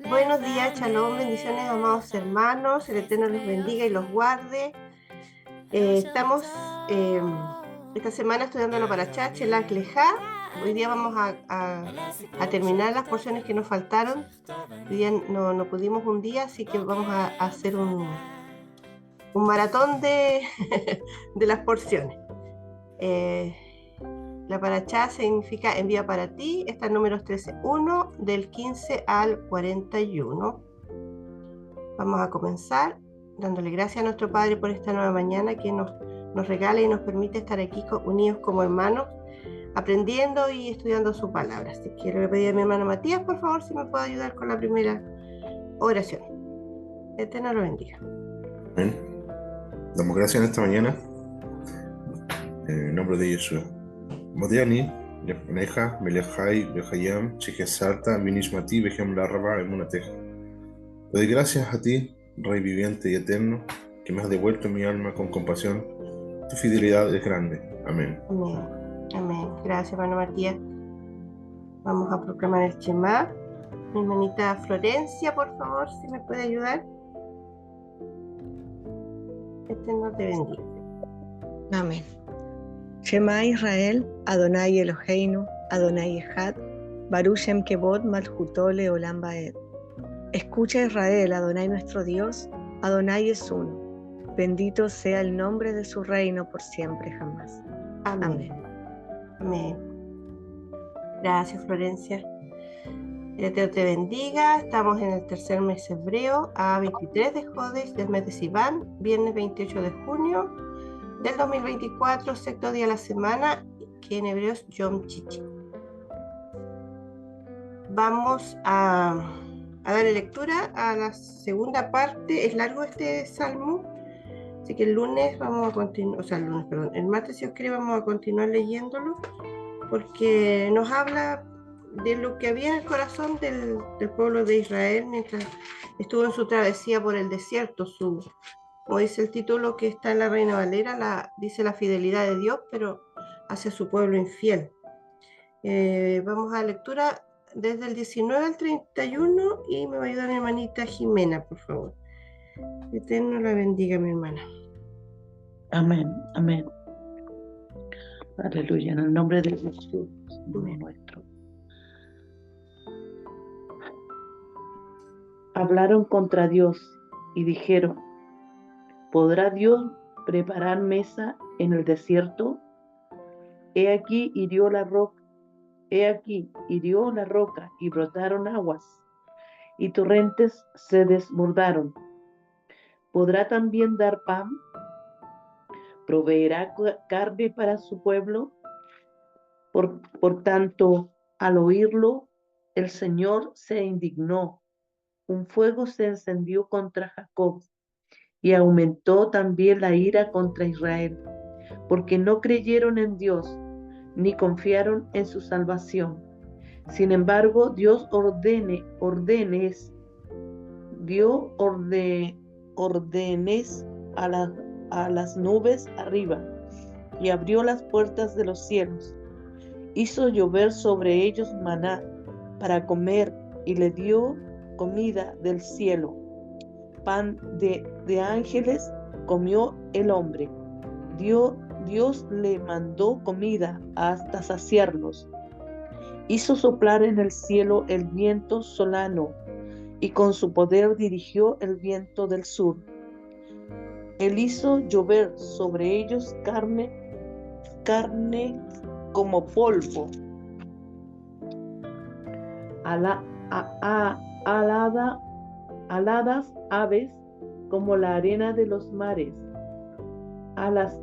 Buenos días, shalom, bendiciones, amados hermanos. El Eterno los bendiga y los guarde. Estamos esta semana estudiando la Parashá Shelach Lejá. Hoy día vamos a terminar las porciones que nos faltaron. Hoy día no pudimos un día, así que vamos a hacer un maratón de las porciones. La Parashá significa envía para ti. Está en números 13:1 del 15 al 41. Vamos a comenzar dándole gracias a nuestro Padre por esta nueva mañana que nos regala y nos permite estar aquí unidos como hermanos, aprendiendo y estudiando su palabra. Así que le voy a pedir a mi hermano Matías, por favor, si me puede ayudar con la primera oración. Eterno lo bendiga. Amén. Damos gracias en esta mañana en el nombre de Yeshua. Modiani, Neja, Melechai, Bejayam, Chiquesarta, Vinishmati, Bejem Larraba, Emunateja. Te doy gracias a ti, Rey viviente y eterno, que me has devuelto mi alma con compasión. Tu fidelidad es grande. Amén. Amén. Amén. Gracias, hermano Matías. Vamos a proclamar el Shema. Mi hermanita Florencia, por favor, si me puede ayudar. Eterno te bendiga. Amén. Shema Israel, Adonai Eloheinu, Adonai Echad, Baruch Shem Kevod Malchuto Leolam Baed. Escucha Israel, Adonai nuestro Dios, Adonai es uno. Bendito sea el nombre de su reino por siempre jamás. Amén. Amén. Gracias, Florencia. El Eterno te bendiga. Estamos en el tercer mes hebreo, a 23 de Jodesh del mes de Sivan, viernes 28 de junio del 2024, sexto día de la semana, que en hebreo es Yom Chichi. Vamos a darle lectura a la segunda parte. Es largo este salmo, así que el lunes vamos a continuar, el martes, si os quiere, vamos a continuar leyéndolo, porque nos habla de lo que había en el corazón del pueblo de Israel mientras estuvo en su travesía por el desierto. Como dice el título que está en la Reina Valera, dice la fidelidad de Dios, pero hacia su pueblo infiel. Vamos a la lectura desde el 19 al 31 y me va a ayudar mi hermanita Jimena, por favor. Eterno la bendiga, mi hermana. Amén, amén. Aleluya, en el nombre de Jesús, Señor nuestro. Hablaron contra Dios y dijeron: ¿podrá Dios preparar mesa en el desierto? He aquí hirió la roca y brotaron aguas, y torrentes se desbordaron. ¿Podrá también dar pan? ¿Proveerá carne para su pueblo? Por tanto, al oírlo, el Señor se indignó. Un fuego se encendió contra Jacob, y aumentó también la ira contra Israel, porque no creyeron en Dios, ni confiaron en su salvación. Sin embargo, Dios dio órdenes a las nubes arriba, y abrió las puertas de los cielos. Hizo llover sobre ellos maná para comer, y le dio comida del cielo. Pan de ángeles comió el hombre. Dios le mandó comida hasta saciarlos. Hizo soplar en el cielo el viento solano, y con su poder dirigió el viento del sur. Él hizo llover sobre ellos carne como polvo, aladas aves como la arena de los mares. Alas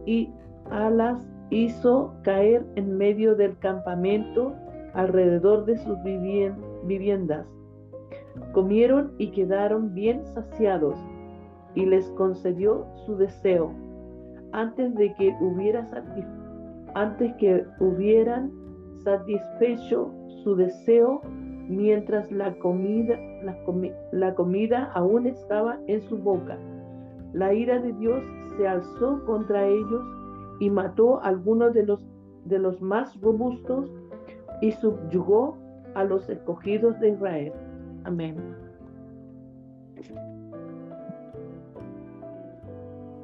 hizo caer en medio del campamento alrededor de sus viviendas. Comieron y quedaron bien saciados, y les concedió su deseo antes que hubieran satisfecho su deseo, mientras la comida aún estaba en su boca. La ira de Dios se alzó contra ellos y mató a algunos de los más robustos, y subyugó a los escogidos de Israel. Amén.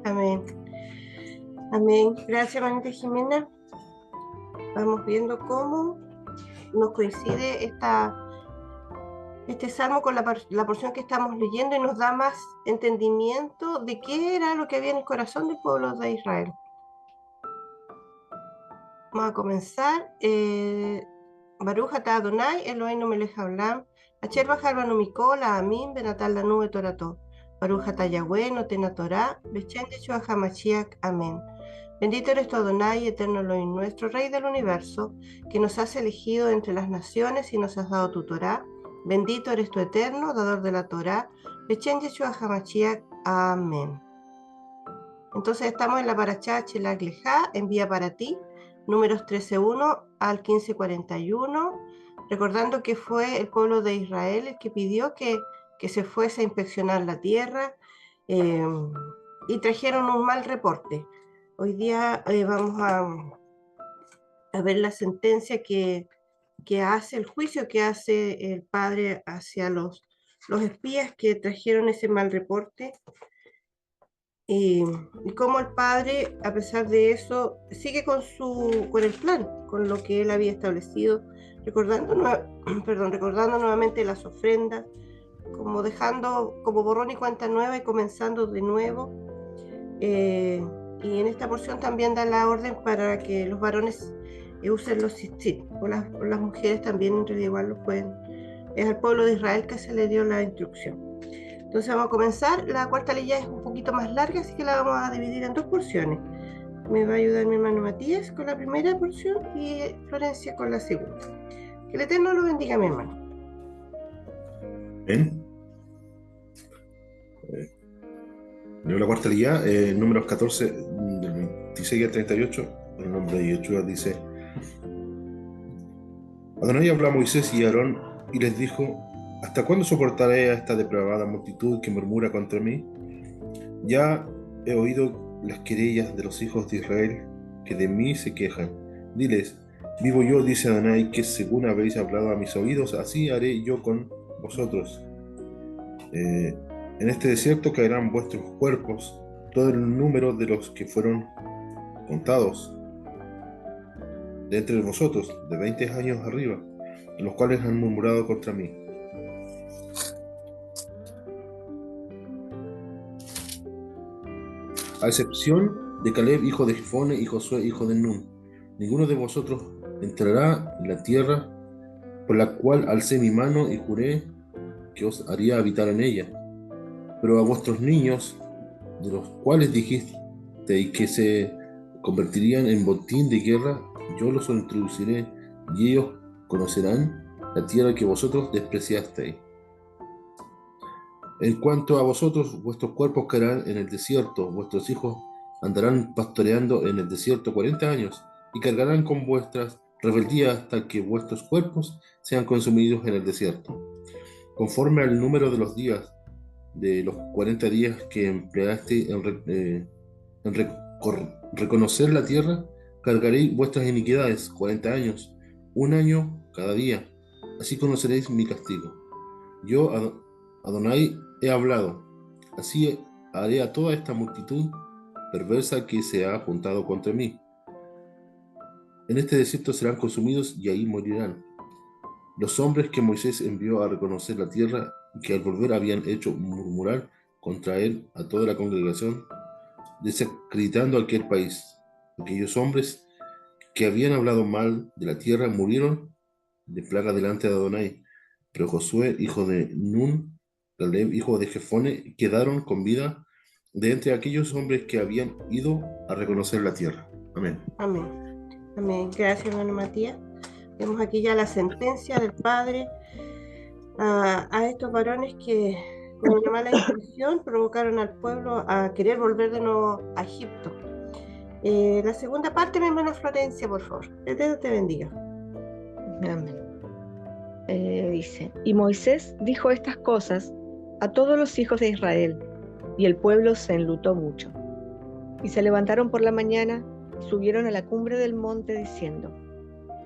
Amén. Amén. Gracias, hermanita Jimena. Vamos viendo cómo nos coincide este salmo con la porción que estamos leyendo y nos da más entendimiento de qué era lo que había en el corazón del pueblo de Israel. Vamos a comenzar. Baruch atah Adonai, Eloheinu melech haolam, asher bachar banu mikol ha'amim benatal lanu et torato. Baruch atah Yahweh noten haTorá, b'shem Yeshua HaMashiach. Amén. Bendito eres tú, Adonai, eterno Elohim, nuestro Rey del universo, que nos has elegido entre las naciones y nos has dado tu Torá. Bendito eres tú, eterno, dador de la Torá, b'shem Yeshua HaMashiach. Amén. Entonces estamos en la parashá Shelach Lejá, envía para ti, números 13:1 al 15:41, recordando que fue el pueblo de Israel el que pidió que se fuese a inspeccionar la tierra y trajeron un mal reporte. Hoy día vamos a ver la sentencia que hace, el juicio que hace el Padre hacia los espías que trajeron ese mal reporte. Y cómo el Padre, a pesar de eso, sigue con el plan, con lo que él había establecido, recordando nuevamente las ofrendas, como dejando como borrón y cuenta nueva y comenzando de nuevo. Y en esta porción también da la orden para que los varones usen los tzitzit, o las mujeres también en realidad igual lo pueden. Es al pueblo de Israel que se le dio la instrucción. Entonces vamos a comenzar. La cuarta ley es un poquito más larga, así que la vamos a dividir en dos porciones. Me va a ayudar mi hermano Matías con la primera porción y Florencia con la segunda. Que el Eterno lo bendiga, mi hermano. Bien. Leo la cuarta ley, números 14, del 26 al 38. En el nombre de Yeshua dice: Adonai habló a Moisés y a Aarón y les dijo: ¿Hasta cuándo soportaré a esta depravada multitud que murmura contra mí? Ya he oído las querellas de los hijos de Israel que de mí se quejan. Diles: vivo yo, dice Adonai, que según habéis hablado a mis oídos, así haré yo con vosotros. En este desierto caerán vuestros cuerpos, todo el número de los que fueron contados de entre vosotros, de 20 años arriba, los cuales han murmurado contra mí. A excepción de Caleb, hijo de Jefone, y Josué, hijo de Nun, ninguno de vosotros entrará en la tierra por la cual alcé mi mano y juré que os haría habitar en ella. Pero a vuestros niños, de los cuales dijisteis que se convertirían en botín de guerra, yo los introduciré, y ellos conocerán la tierra que vosotros despreciasteis. En cuanto a vosotros, vuestros cuerpos caerán en el desierto, vuestros hijos andarán pastoreando en el desierto 40 años, y cargarán con vuestras rebeldías hasta que vuestros cuerpos sean consumidos en el desierto. Conforme al número de los días, de los 40 días que empleaste en reconocer la tierra, cargaréis vuestras iniquidades 40 años, un año cada día. Así conoceréis mi castigo. Yo, Adonai, he hablado. Así haré a toda esta multitud perversa que se ha juntado contra mí. En este desierto serán consumidos y ahí morirán. Los hombres que Moisés envió a reconocer la tierra y que al volver habían hecho murmurar contra él a toda la congregación, desacreditando aquel país. Aquellos hombres que habían hablado mal de la tierra murieron de plaga delante de Adonai, pero Josué, hijo de Nun, Caleb, hijo de Jefone, quedaron con vida de entre aquellos hombres que habían ido a reconocer la tierra. Amén. Amén. Amén. Gracias, hermano Matías. Vemos aquí ya la sentencia del Padre a estos varones que con una mala intención provocaron al pueblo a querer volver de nuevo a Egipto. La segunda parte, mi hermana Florencia, por favor. Dios te bendiga. Amén. Dice: y Moisés dijo estas cosas a todos los hijos de Israel, y el pueblo se enlutó mucho. Y se levantaron por la mañana y subieron a la cumbre del monte diciendo: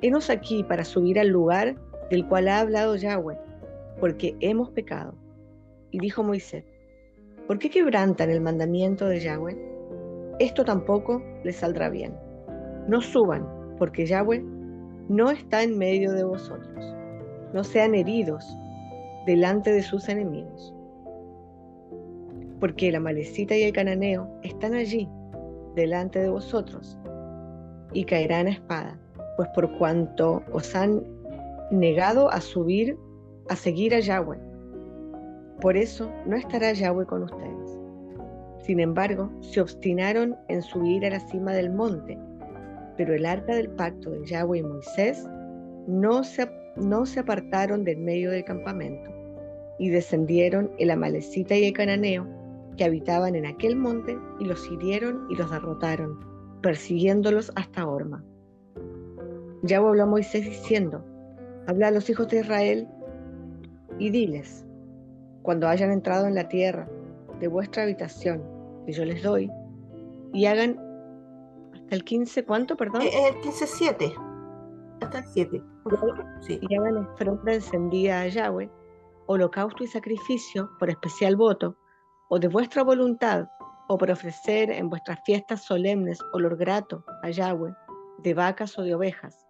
henos aquí para subir al lugar del cual ha hablado Yahweh, porque hemos pecado. Y dijo Moisés: ¿por qué quebrantan el mandamiento de Yahweh? Esto tampoco les saldrá bien. No suban, porque Yahweh no está en medio de vosotros. No sean heridos delante de sus enemigos. Porque el amalecita y el cananeo están allí, delante de vosotros, y caerán a espada, pues por cuanto os han negado a seguir a Yahweh. Por eso no estará Yahweh con ustedes. Sin embargo, se obstinaron en subir a la cima del monte, pero el arca del pacto de Yahweh y Moisés no se apartaron del medio del campamento, y descendieron el amalecita y el cananeo que habitaban en aquel monte, y los hirieron y los derrotaron, persiguiéndolos hasta Horma. Yahweh habló a Moisés diciendo: habla a los hijos de Israel y diles: cuando hayan entrado en la tierra de vuestra habitación que yo les doy, y hagan hasta el 15, ¿cuánto, perdón? El 15:7, hasta el 7, por favor. Sí. Y hagan ofrenda encendida a Yahweh, holocausto y sacrificio por especial voto, o de vuestra voluntad, o por ofrecer en vuestras fiestas solemnes olor grato a Yahweh, de vacas o de ovejas.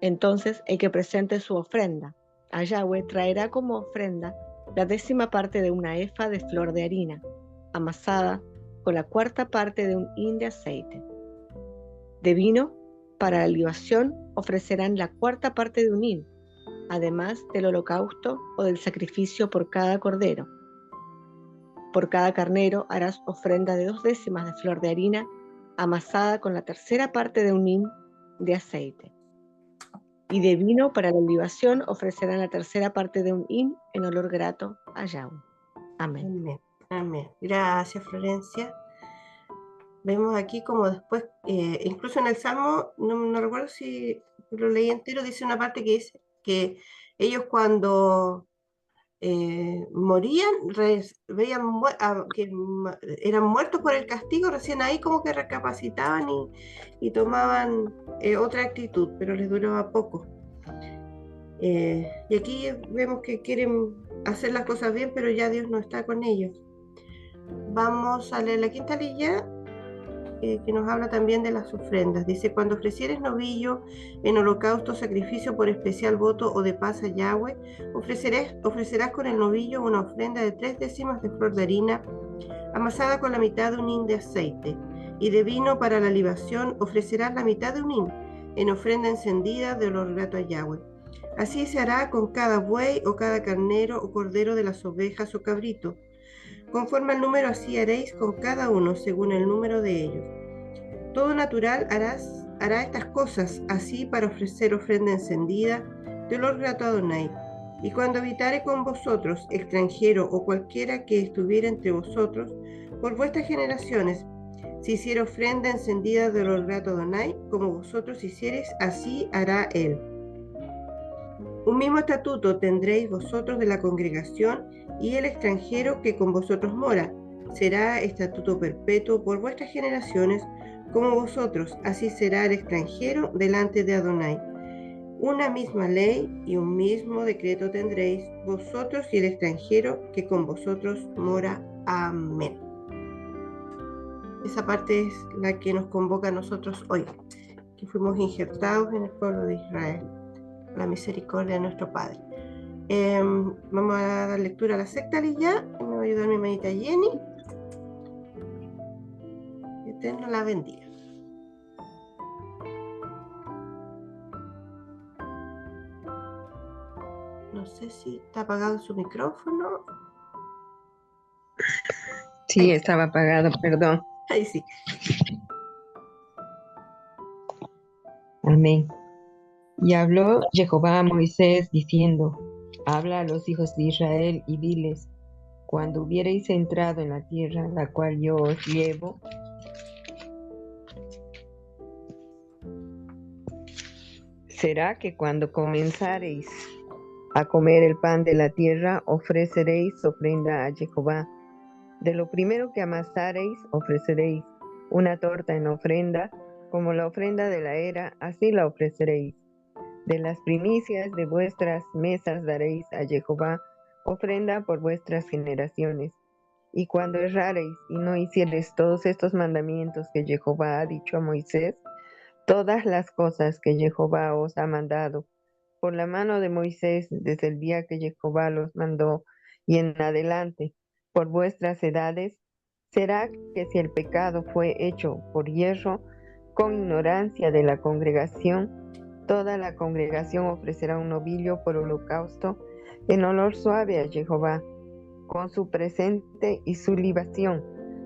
Entonces el que presente su ofrenda a Yahweh traerá como ofrenda la 10ª parte de una efa de flor de harina, amasada con la 4ª parte de un hin de aceite. De vino, para la libación, ofrecerán la 4ª parte de un hin, además del holocausto o del sacrificio por cada cordero. Por cada carnero harás ofrenda de 2/10 de flor de harina, amasada con la 3ª parte de un hin de aceite. Y de vino para la libación ofrecerán la 3ª parte de un hin en olor grato a Yahweh. Amén. Amén. Amén. Gracias, Florencia. Vemos aquí como después, incluso en el Salmo, no recuerdo si lo leí entero, dice una parte que dice que ellos cuando morían, veían que eran muertos por el castigo, recién ahí como que recapacitaban y tomaban otra actitud, pero les duraba poco. Y aquí vemos que quieren hacer las cosas bien, pero ya Dios no está con ellos. Vamos a leer la quinta lilla, que nos habla también de las ofrendas. Dice: cuando ofrecieres novillo en holocausto, sacrificio por especial voto o de paz a Yahweh, ofrecerás con el novillo una ofrenda de 3/10 de flor de harina, amasada con la mitad de un hin de aceite, y de vino para la libación ofrecerás la mitad de un hin, en ofrenda encendida de olor grato a Yahweh. Así se hará con cada buey o cada carnero o cordero de las ovejas o cabrito. Conforme al número así haréis con cada uno, según el número de ellos. Todo natural hará estas cosas, así para ofrecer ofrenda encendida de olor grato a Adonai. Y cuando habitare con vosotros extranjero o cualquiera que estuviera entre vosotros, por vuestras generaciones, si hiciera ofrenda encendida de olor grato a Adonai, como vosotros hiciereis, así hará él. Un mismo estatuto tendréis vosotros de la congregación y el extranjero que con vosotros mora. Será estatuto perpetuo por vuestras generaciones, como vosotros, así será el extranjero delante de Adonai. Una misma ley y un mismo decreto tendréis vosotros y el extranjero que con vosotros mora. Amén. Esa parte es la que nos convoca a nosotros hoy, que fuimos injertados en el pueblo de Israel, la misericordia de nuestro Padre. Vamos a dar lectura a la sexta lilla. Me va a ayudar mi hermanita Jenny. Que Eterno la bendiga. No sé si está apagado su micrófono. Sí, estaba apagado, perdón. Ahí sí. Amén. Y habló Jehová a Moisés diciendo: habla a los hijos de Israel y diles: cuando hubiereis entrado en la tierra, la cual yo os llevo, será que cuando comenzareis a comer el pan de la tierra, ofreceréis ofrenda a Jehová. De lo primero que amasareis, ofreceréis una torta en ofrenda, como la ofrenda de la era, así la ofreceréis. De las primicias de vuestras mesas daréis a Jehová ofrenda por vuestras generaciones. Y cuando errareis y no hiciereis todos estos mandamientos que Jehová ha dicho a Moisés, todas las cosas que Jehová os ha mandado por la mano de Moisés desde el día que Jehová los mandó y en adelante por vuestras edades, será que si el pecado fue hecho por hierro, con ignorancia de la congregación, toda la congregación ofrecerá un novillo por holocausto en olor suave a Jehová, con su presente y su libación,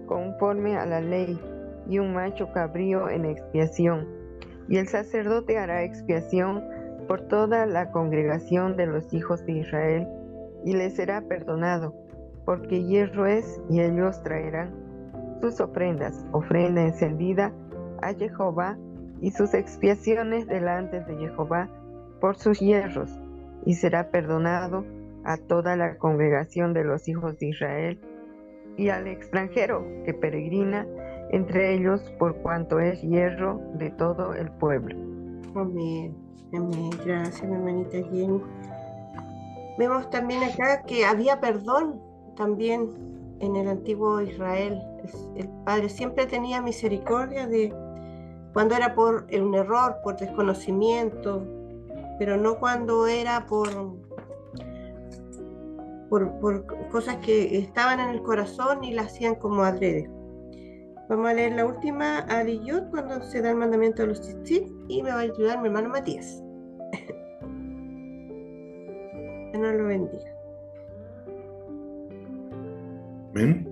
conforme a la ley, y un macho cabrío en expiación. Y el sacerdote hará expiación por toda la congregación de los hijos de Israel, y les será perdonado, porque hierro es, y ellos traerán sus ofrendas, ofrenda encendida a Jehová, y sus expiaciones delante de Jehová por sus hierros, y será perdonado a toda la congregación de los hijos de Israel, y al extranjero que peregrina entre ellos, por cuanto es hierro de todo el pueblo. Amén. Amén. Gracias, mi hermanita Jenny. Vemos también acá que había perdón también en el antiguo Israel. El Padre siempre tenía misericordia de cuando era por un error, por desconocimiento, pero no cuando era por cosas que estaban en el corazón y las hacían como adrede. Vamos a leer la última Ariyot cuando se da el mandamiento de los tzitzit y me va a ayudar mi hermano Matías. Que Dios lo bendiga. Amén.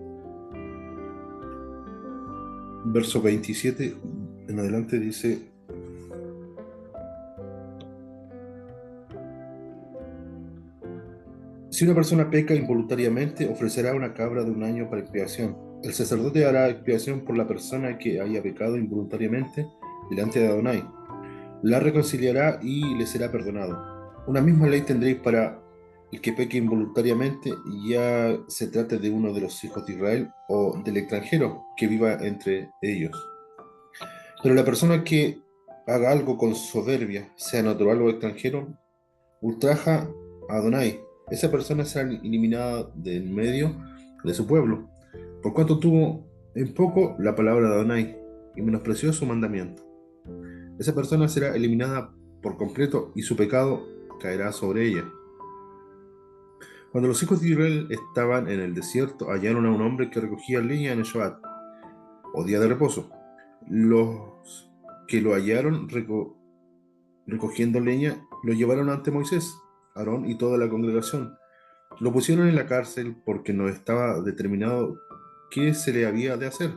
Verso 27 en adelante dice: si una persona peca involuntariamente, ofrecerá una cabra de un año para expiación. El sacerdote hará expiación por la persona que haya pecado involuntariamente delante de Adonai. La reconciliará y le será perdonado. Una misma ley tendréis para el que peque involuntariamente, ya se trate de uno de los hijos de Israel o del extranjero que viva entre ellos. Pero la persona que haga algo con soberbia, sea natural o extranjero, ultraja a Adonai. Esa persona será eliminada del medio de su pueblo, por cuanto tuvo en poco la palabra de Adonai y menospreció su mandamiento. Esa persona será eliminada por completo y su pecado caerá sobre ella. Cuando los hijos de Israel estaban en el desierto, hallaron a un hombre que recogía leña en el Shabbat, o día de reposo. Los que lo hallaron recogiendo leña lo llevaron ante Moisés, Aarón y toda la congregación. Lo pusieron en la cárcel porque no estaba determinado qué se le había de hacer.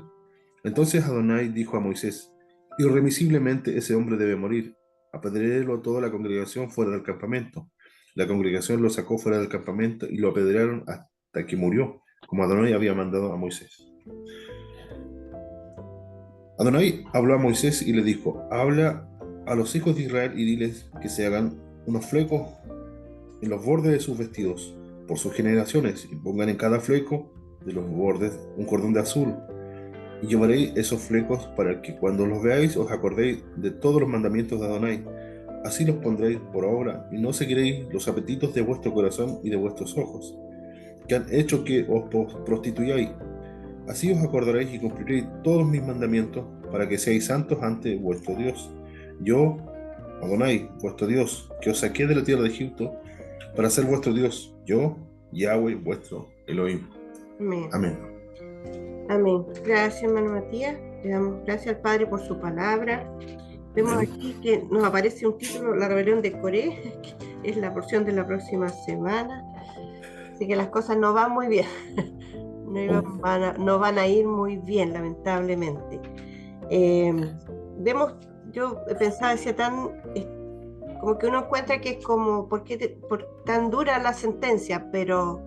Entonces Adonai dijo a Moisés: irremisiblemente ese hombre debe morir. Apedreélo toda la congregación fuera del campamento. La congregación lo sacó fuera del campamento y lo apedrearon hasta que murió, como Adonai había mandado a Moisés. Adonai habló a Moisés y le dijo: habla a los hijos de Israel y diles que se hagan unos flecos en los bordes de sus vestidos por sus generaciones, y pongan en cada fleco de los bordes un cordón de azul. Y llevaréis esos flecos para que cuando los veáis os acordéis de todos los mandamientos de Adonai. Así los pondréis por obra y no seguiréis los apetitos de vuestro corazón y de vuestros ojos, que han hecho que os prostituyáis. Así os acordaréis y cumpliréis todos mis mandamientos para que seáis santos ante vuestro Dios. Yo, Adonai, vuestro Dios, que os saqué de la tierra de Egipto para ser vuestro Dios. Yo, Yahweh, vuestro Elohim. Amén. Amén. Amén. Gracias, hermano Matías. Le damos gracias al Padre por su palabra. Vemos aquí que nos aparece un título, La rebelión de Coré, que es la porción de la próxima semana. Así que las cosas no van muy bien. No van a ir muy bien, lamentablemente. Vemos, yo pensaba, decía como que uno encuentra que es como, ¿por tan dura la sentencia? Pero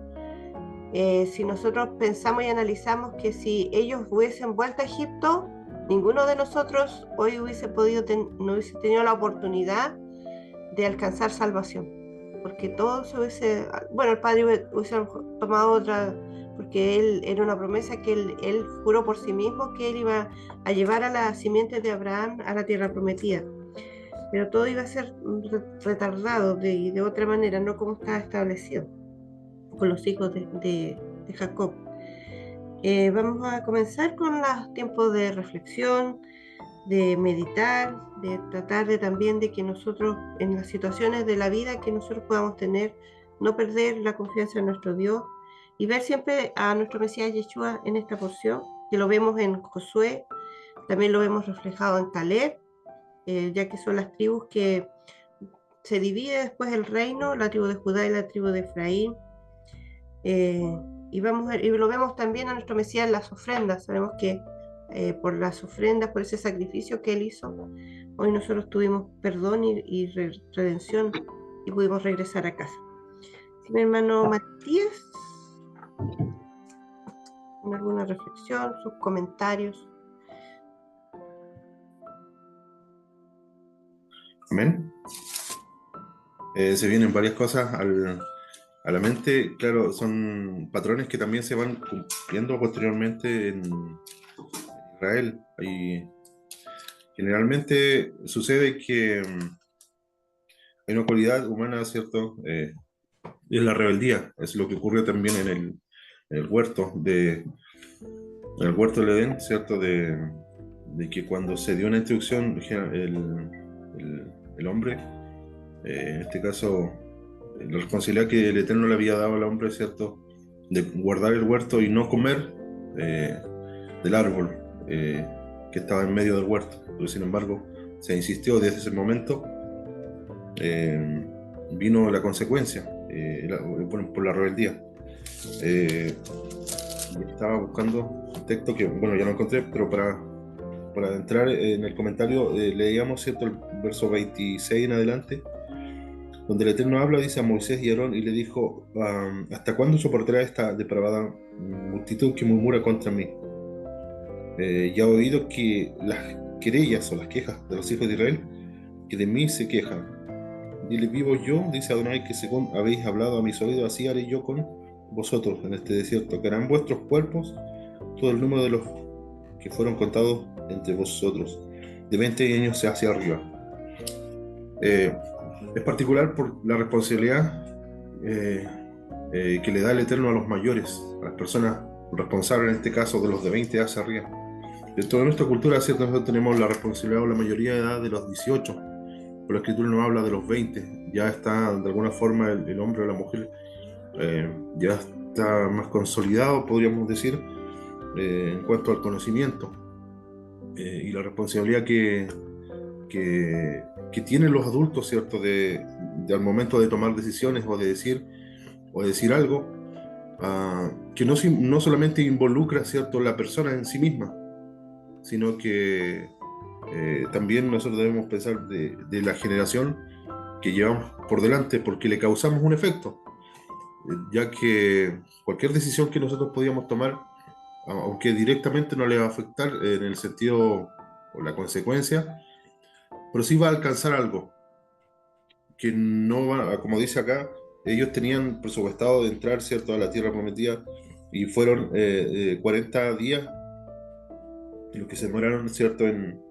si nosotros pensamos y analizamos que si ellos hubiesen vuelto a Egipto, ninguno de nosotros hoy no hubiese tenido la oportunidad de alcanzar salvación, porque todo se hubiese, bueno, el Padre hubiese tomado otra, porque él era una promesa que él juró por sí mismo que él iba a llevar a las simientes de Abraham a la tierra prometida. pero todo iba a ser retardado de otra manera, no como estaba establecido con los hijos de Jacob. Vamos a comenzar con los tiempos de reflexión, de meditar, de tratar de también de que nosotros en las situaciones de la vida que nosotros podamos tener, no perder la confianza en nuestro Dios y ver siempre a nuestro Mesías Yeshua en esta porción, que lo vemos en Josué, también lo vemos reflejado en Caleb, ya que son las tribus que se divide después el reino, la tribu de Judá y la tribu de Efraín. Y lo vemos también a nuestro Mesías en las ofrendas. Sabemos que por las ofrendas, por ese sacrificio que él hizo, hoy nosotros tuvimos perdón y redención y pudimos regresar a casa. ¿Sí, mi hermano Matías? ¿Alguna reflexión, sus comentarios? Amén. Se vienen varias cosas a la mente. Claro, son patrones que también se van cumpliendo posteriormente en Israel. Y generalmente sucede que hay una cualidad humana, ¿cierto? Es la rebeldía. Es lo que ocurre también en el huerto del Edén, ¿cierto? De que cuando se dio una instrucción, el hombre, en este caso, la responsabilidad que el Eterno le había dado al hombre, ¿cierto? De guardar el huerto y no comer del árbol que estaba en medio del huerto. Pero sin embargo, se insistió desde ese momento, vino la consecuencia por la rebeldía. Estaba buscando un texto que, bueno, ya no encontré, pero para entrar en el comentario, leíamos, ¿cierto?, el verso 26 en adelante, donde el Eterno habla, dice a Moisés y Aarón, y le dijo: ¿hasta cuándo soportará esta depravada multitud que murmura contra mí? Ya he oído que las querellas o las quejas de los hijos de Israel, que de mí se quejan. Dile: vivo yo, dice Adonai, que según habéis hablado a mis oídos, así haré yo con vosotros en este desierto, que harán vuestros cuerpos todo el número de los que fueron contados entre vosotros, de 20 años hacia arriba. Es particular por la responsabilidad que le da el Eterno a los mayores, a las personas responsables, en este caso de los de 20 hacia arriba. Dentro de nuestra cultura, ¿cierto?, nosotros tenemos la responsabilidad o la mayoría de edad de los 18, pero la Escritura nos habla de los 20. Ya está, de alguna forma, el hombre o la mujer ya está más consolidado, podríamos decir, en cuanto al conocimiento y la responsabilidad que tienen los adultos, ¿cierto?, al momento de tomar decisiones o de decir algo, que no solamente involucra, ¿cierto?, la persona en sí misma, sino que también nosotros debemos pensar de la generación que llevamos por delante, porque le causamos un efecto, ya que cualquier decisión que nosotros podíamos tomar, aunque directamente no le va a afectar en el sentido o la consecuencia, pero sí va a alcanzar algo que no va, como dice acá, ellos tenían presupuestado de entrar, ¿cierto?, a la tierra prometida, y fueron 40 días los que se demoraron, ¿cierto?, en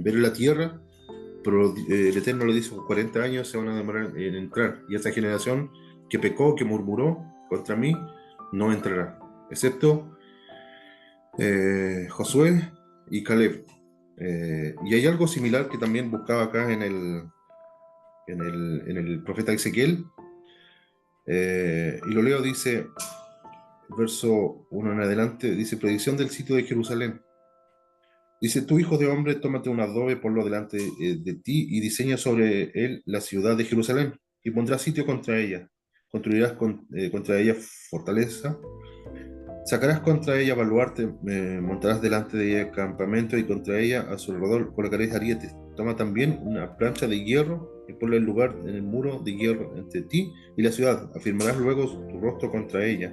ver la tierra, pero el Eterno le dijo: 40 años se van a demorar en entrar, y esa generación que pecó, que murmuró contra mí, no entrará, excepto Josué y Caleb. Y hay algo similar que también buscaba acá en el profeta Ezequiel, y lo leo. Dice, verso 1 en adelante, dice: predicción del sitio de Jerusalén. Dice: tú, hijo de hombre, tómate un adobe, ponlo delante de ti y diseña sobre él la ciudad de Jerusalén, y pondrás sitio contra ella. Construirás contra ella fortaleza, sacarás contra ella baluarte, montarás delante de ella campamento, y contra ella a su alrededor colocaréis arietes. Toma también una plancha de hierro y ponle el lugar en el muro de hierro entre ti y la ciudad. Afirmarás luego tu rostro contra ella,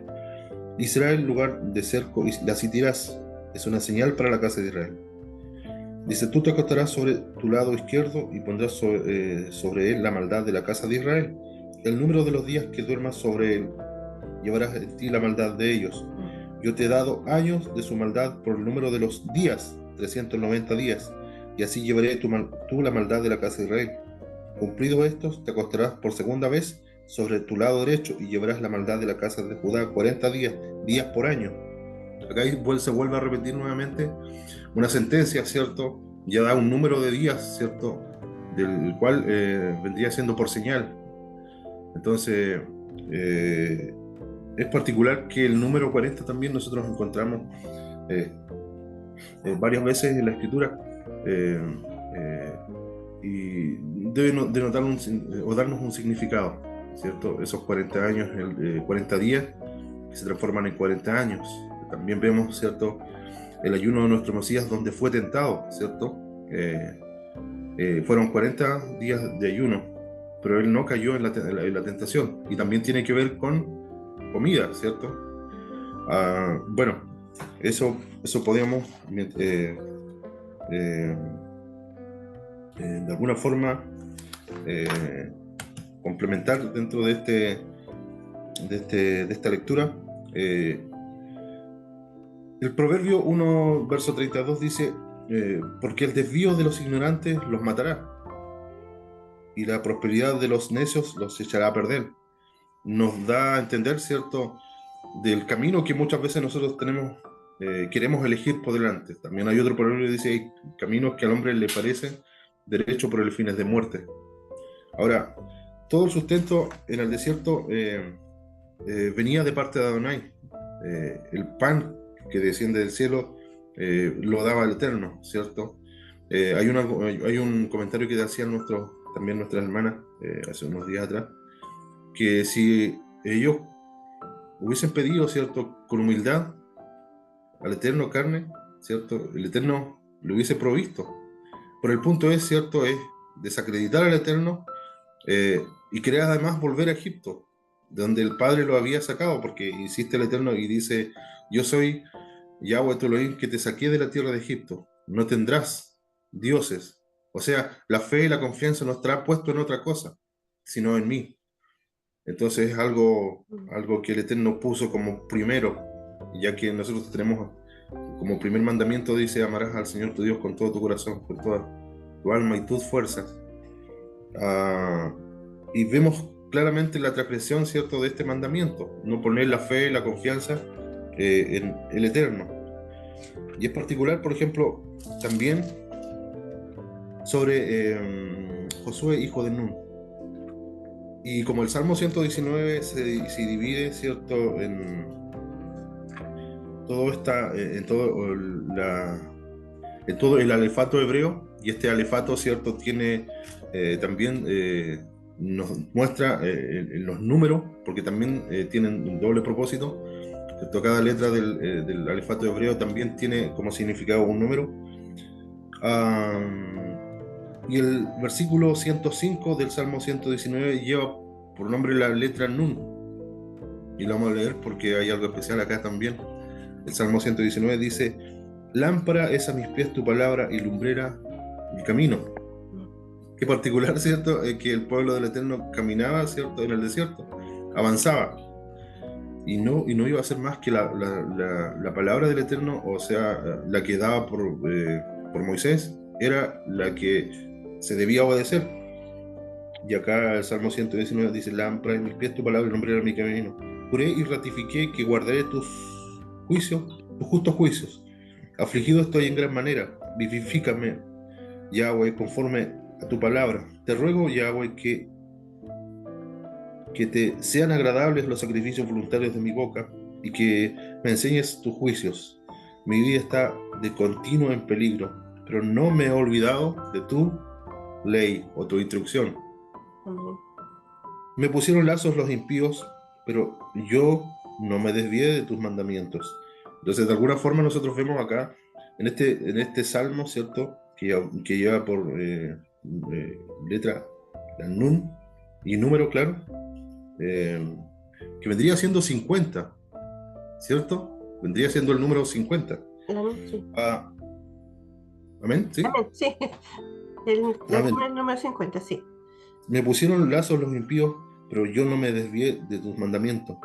y será el lugar de cerco, y la asitirás. Es una señal para la casa de Israel. Dice: tú te acostarás sobre tu lado izquierdo y pondrás sobre él la maldad de la casa de Israel. El número de los días que duermas sobre él, llevarás en ti la maldad de ellos. Yo te he dado años de su maldad por el número de los días, 390 días. y así llevaré tú la maldad de la casa de Israel. Cumplidos estos, te acostarás por segunda vez sobre tu lado derecho y llevarás la maldad de la casa de Judá 40 días por año. Acá se vuelve a repetir nuevamente una sentencia, ¿cierto? Ya da un número de días, ¿cierto? Del cual vendría siendo por señal. Entonces, es particular que el número 40 también nosotros encontramos varias veces en la Escritura, y debe denotar o darnos un significado, ¿cierto? Esos 40 años, 40 días que se transforman en 40 años. También vemos, ¿cierto?, el ayuno de nuestro Mesías donde fue tentado, ¿cierto? Fueron 40 días de ayuno, pero él no cayó en la tentación, y también tiene que ver con comida, ¿cierto? Bueno, eso podríamos de alguna forma complementar dentro de esta lectura. El Proverbio 1, verso 32 dice, porque el desvío de los ignorantes los matará, y la prosperidad de los necios los echará a perder. Nos da a entender, ¿cierto?, del camino que muchas veces nosotros queremos elegir por delante. También hay otro proverbio que dice, hay caminos que al hombre le parecen derecho, pero el fin es de muerte. Ahora, todo el sustento en el desierto venía de parte de Adonai. El pan que desciende del cielo lo daba el Eterno, ¿cierto? Hay un comentario que hacían también nuestras hermanas hace unos días atrás, que si ellos hubiesen pedido, ¿cierto?, con humildad al Eterno carne, ¿cierto?, el Eterno lo hubiese provisto. Pero el punto es, ¿cierto?, es desacreditar al Eterno y querer además volver a Egipto, de donde el Padre lo había sacado, porque insiste el Eterno y dice, yo soy Yahweh tu Elohim que te saqué de la tierra de Egipto, no tendrás dioses. O sea, la fe y la confianza no estará puesto en otra cosa, sino en mí. Entonces es algo que el Eterno puso como primero, ya que nosotros tenemos como primer mandamiento, dice, amarás al Señor tu Dios con todo tu corazón, con toda tu alma y tus fuerzas. Y vemos claramente la transgresión, ¿cierto?, de este mandamiento, no poner la fe y la confianza en el Eterno. Y es particular, por ejemplo, también sobre Josué, hijo de Nun. Y como el Salmo 119 se divide, ¿cierto?, en todo el alefato hebreo, y este alefato, ¿cierto?, tiene también nos muestra los números, porque también tienen un doble propósito, ¿cierto? Cada letra del alefato hebreo también tiene como significado un número. Y el versículo 105 del Salmo 119 lleva por nombre la letra Nun, y lo vamos a leer porque hay algo especial acá también. El Salmo 119 dice, lámpara es a mis pies tu palabra y lumbrera mi camino. Qué particular, ¿cierto?, que el pueblo del Eterno caminaba, ¿cierto?, en el desierto, avanzaba, y no iba a ser más que la palabra del Eterno, o sea, la que daba por Moisés, era la que se debía obedecer. Y acá el Salmo 119 dice, lámpara en mis pies tu palabra y lumbrera mi camino. Juré y ratifiqué que guardaré tus justos juicios. Afligido estoy en gran manera, vivifícame, Yahweh, conforme a tu palabra. Te ruego, Yahweh, que te sean agradables los sacrificios voluntarios de mi boca y que me enseñes tus juicios. Mi vida está de continuo en peligro, pero no me he olvidado de tu ley o tu instrucción. Me pusieron lazos los impíos, pero yo no me desvié de tus mandamientos. Entonces, de alguna forma nosotros vemos acá, en este salmo, ¿cierto?, que lleva por letra la Nun y número, claro, que vendría siendo 50, ¿cierto? Vendría siendo el número 50. Sí. ¿Amén? ¿Sí? Amén, sí. El número 50, sí. Me pusieron lazos los impíos, pero yo no me desvié de tus mandamientos.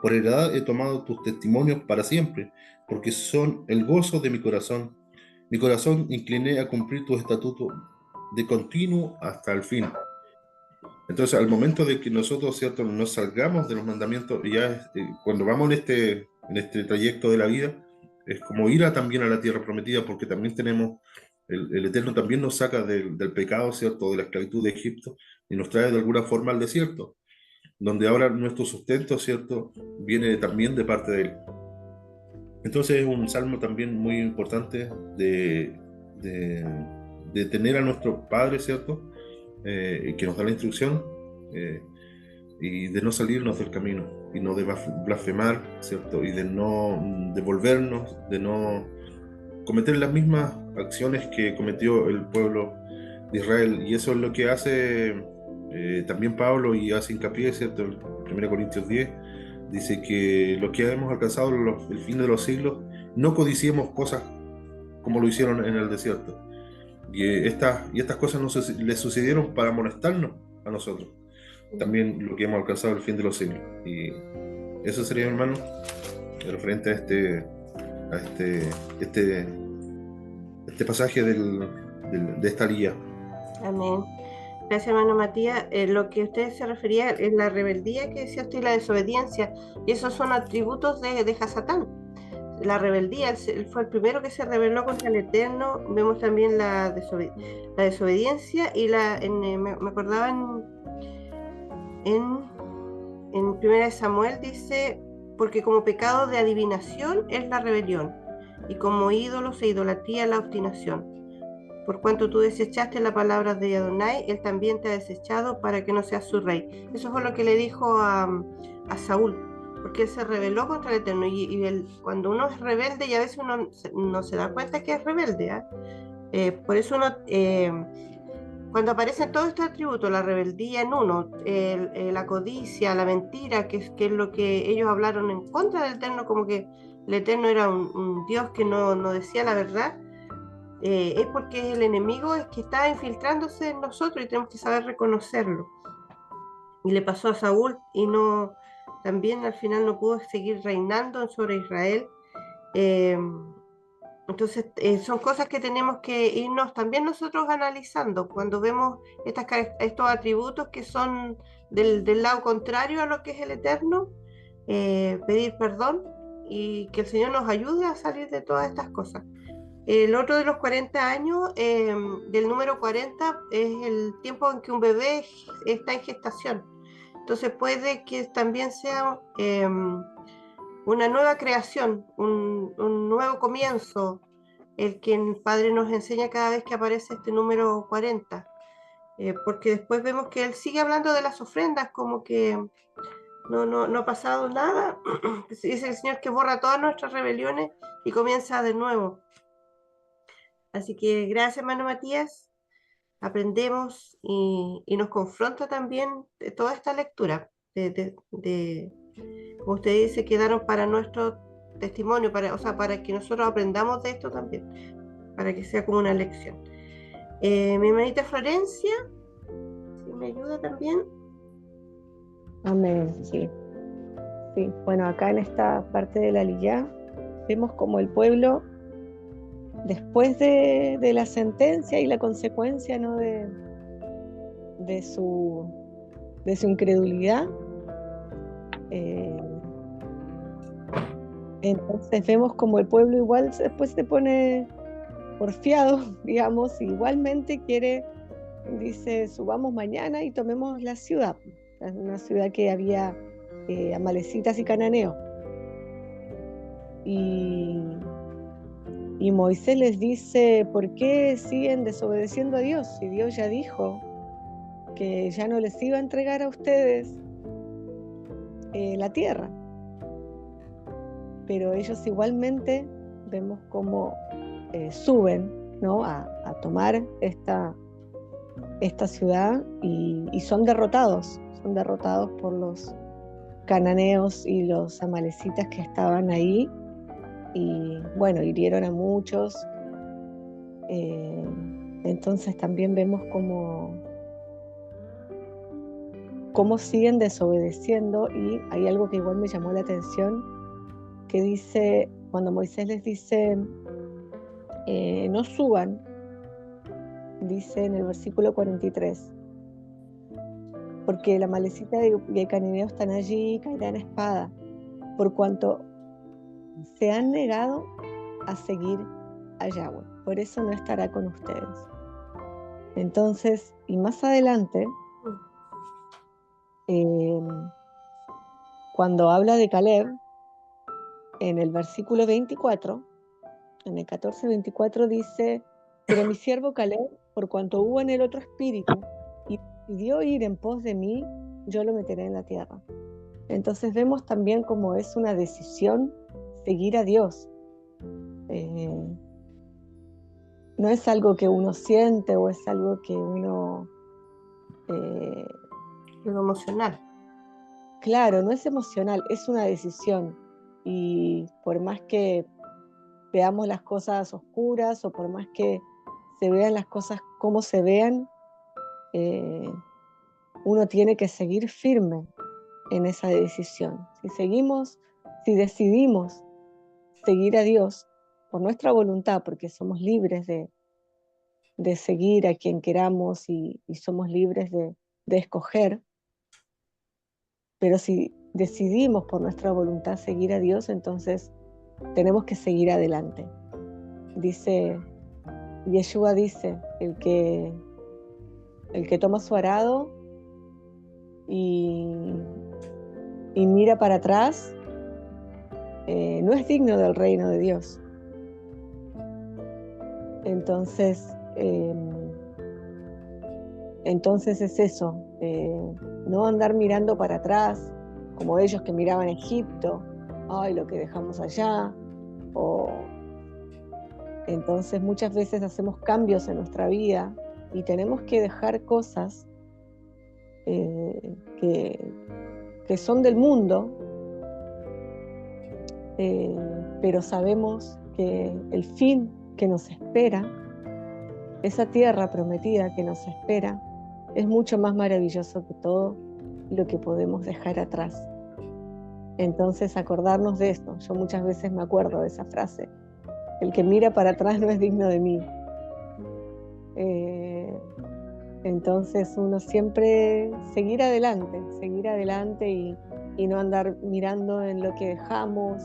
Por heredad he tomado tus testimonios para siempre, porque son el gozo de mi corazón. Mi corazón incliné a cumplir tus estatutos de continuo hasta el fin. Entonces, al momento de que nosotros, ¿cierto?, nos salgamos de los mandamientos, ya cuando vamos en este trayecto de la vida, es como ir también a la tierra prometida, porque también tenemos, el Eterno también nos saca del pecado, ¿cierto?, de la esclavitud de Egipto, y nos trae de alguna forma al desierto, donde ahora nuestro sustento, ¿cierto?, viene también de parte de Él. Entonces es un salmo también muy importante de tener a nuestro Padre, ¿cierto?, que nos da la instrucción, y de no salirnos del camino, y no de blasfemar, ¿cierto?, y de no devolvernos, de no cometer las mismas acciones que cometió el pueblo de Israel. Y eso es lo que hace también Pablo, y hace hincapié, ¿cierto?, en 1 Corintios 10, dice que los que hemos alcanzado el fin de los siglos, no codiciemos cosas como lo hicieron en el desierto. Y estas cosas les sucedieron para molestarnos a nosotros. También lo que hemos alcanzado el fin de los siglos. Y eso sería, hermano, referente a este pasaje de esta guía. Amén. Gracias, hermano Matías. Lo que usted se refería es la rebeldía que decía usted y la desobediencia. Y esos son atributos de Hasatán. La rebeldía, él fue el primero que se rebeló contra el Eterno. Vemos también la desobediencia y me acordaba en Primera de Samuel dice, porque como pecado de adivinación es la rebelión, y como ídolos e idolatría la obstinación. Por cuanto tú desechaste la palabra de Adonai, él también te ha desechado para que no seas su rey. Eso fue lo que le dijo a Saúl, porque él se rebeló contra el Eterno. Cuando uno es rebelde, y a veces uno no se da cuenta que es rebelde, por eso cuando aparecen todos estos atributos, la rebeldía en uno, la codicia, la mentira, que es lo que ellos hablaron en contra del Eterno, como que el Eterno era un Dios que no decía la verdad, es porque el enemigo es que está infiltrándose en nosotros y tenemos que saber reconocerlo. Y le pasó a Saúl y también al final no pudo seguir reinando sobre Israel. Entonces, son cosas que tenemos que irnos también nosotros analizando cuando vemos estos atributos que son del lado contrario a lo que es el Eterno, pedir perdón y que el Señor nos ayude a salir de todas estas cosas. El otro de los 40 años, del número 40, es el tiempo en que un bebé está en gestación. Entonces puede que también sea una nueva creación, un nuevo comienzo, el que el Padre nos enseña cada vez que aparece este número 40. Porque después vemos que Él sigue hablando de las ofrendas, como que no ha pasado nada. Dice el Señor que borra todas nuestras rebeliones y comienza de nuevo. Así que gracias, hermano Matías. Aprendemos y nos confronta también de toda esta lectura, como usted dice, quedaron para nuestro testimonio, para que nosotros aprendamos de esto también, para que sea como una lección. Mi hermanita Florencia, si me ayuda también. Amén, sí. Sí, bueno, acá en esta parte de la Liyá vemos como el pueblo, después de la sentencia y la consecuencia, ¿no?, de su incredulidad, entonces vemos como el pueblo igual después se pone porfiado, digamos, y igualmente dice, subamos mañana y tomemos la ciudad. Es una ciudad que había amalecitas y cananeos. Y Moisés les dice, ¿por qué siguen desobedeciendo a Dios? Si Dios ya dijo que ya no les iba a entregar a ustedes la tierra. Pero ellos igualmente vemos cómo suben, ¿no?, a tomar esta ciudad y son derrotados por los cananeos y los amalecitas que estaban ahí. Y bueno, hirieron a muchos. Entonces también vemos cómo siguen desobedeciendo. Y hay algo que igual me llamó la atención, que dice, cuando Moisés les dice, no suban, dice en el versículo 43, porque la Malecita y el Cananeo están allí y caerán a espada, por cuanto se han negado a seguir a Yahweh. Por eso no estará con ustedes. Entonces, y más adelante, cuando habla de Caleb, en el versículo 24, en el 14:24 dice: pero mi siervo Caleb, por cuanto hubo en él otro espíritu y decidió ir en pos de mí, yo lo meteré en la tierra. Entonces vemos también cómo es una decisión seguir a Dios. No es algo que uno siente o es algo que uno... Lo emocional. Claro, no es emocional, es una decisión. Y por más que veamos las cosas oscuras o por más que se vean las cosas como se vean, uno tiene que seguir firme en esa decisión. Si decidimos seguir a Dios por nuestra voluntad, porque somos libres de seguir a quien queramos y somos libres de escoger, pero si decidimos por nuestra voluntad seguir a Dios, entonces tenemos que seguir adelante. Yeshua dice, el que toma su arado y mira para atrás, no es digno del reino de Dios. Entonces es eso, no andar mirando para atrás, como ellos que miraban Egipto, ay, lo que dejamos allá, entonces muchas veces hacemos cambios en nuestra vida y tenemos que dejar cosas que son del mundo, pero sabemos que el fin que nos espera, esa tierra prometida que nos espera, es mucho más maravilloso que todo lo que podemos dejar atrás. Entonces acordarnos de esto. Yo muchas veces me acuerdo de esa frase: el que mira para atrás no es digno de mí. Entonces uno siempre seguir adelante y no andar mirando en lo que dejamos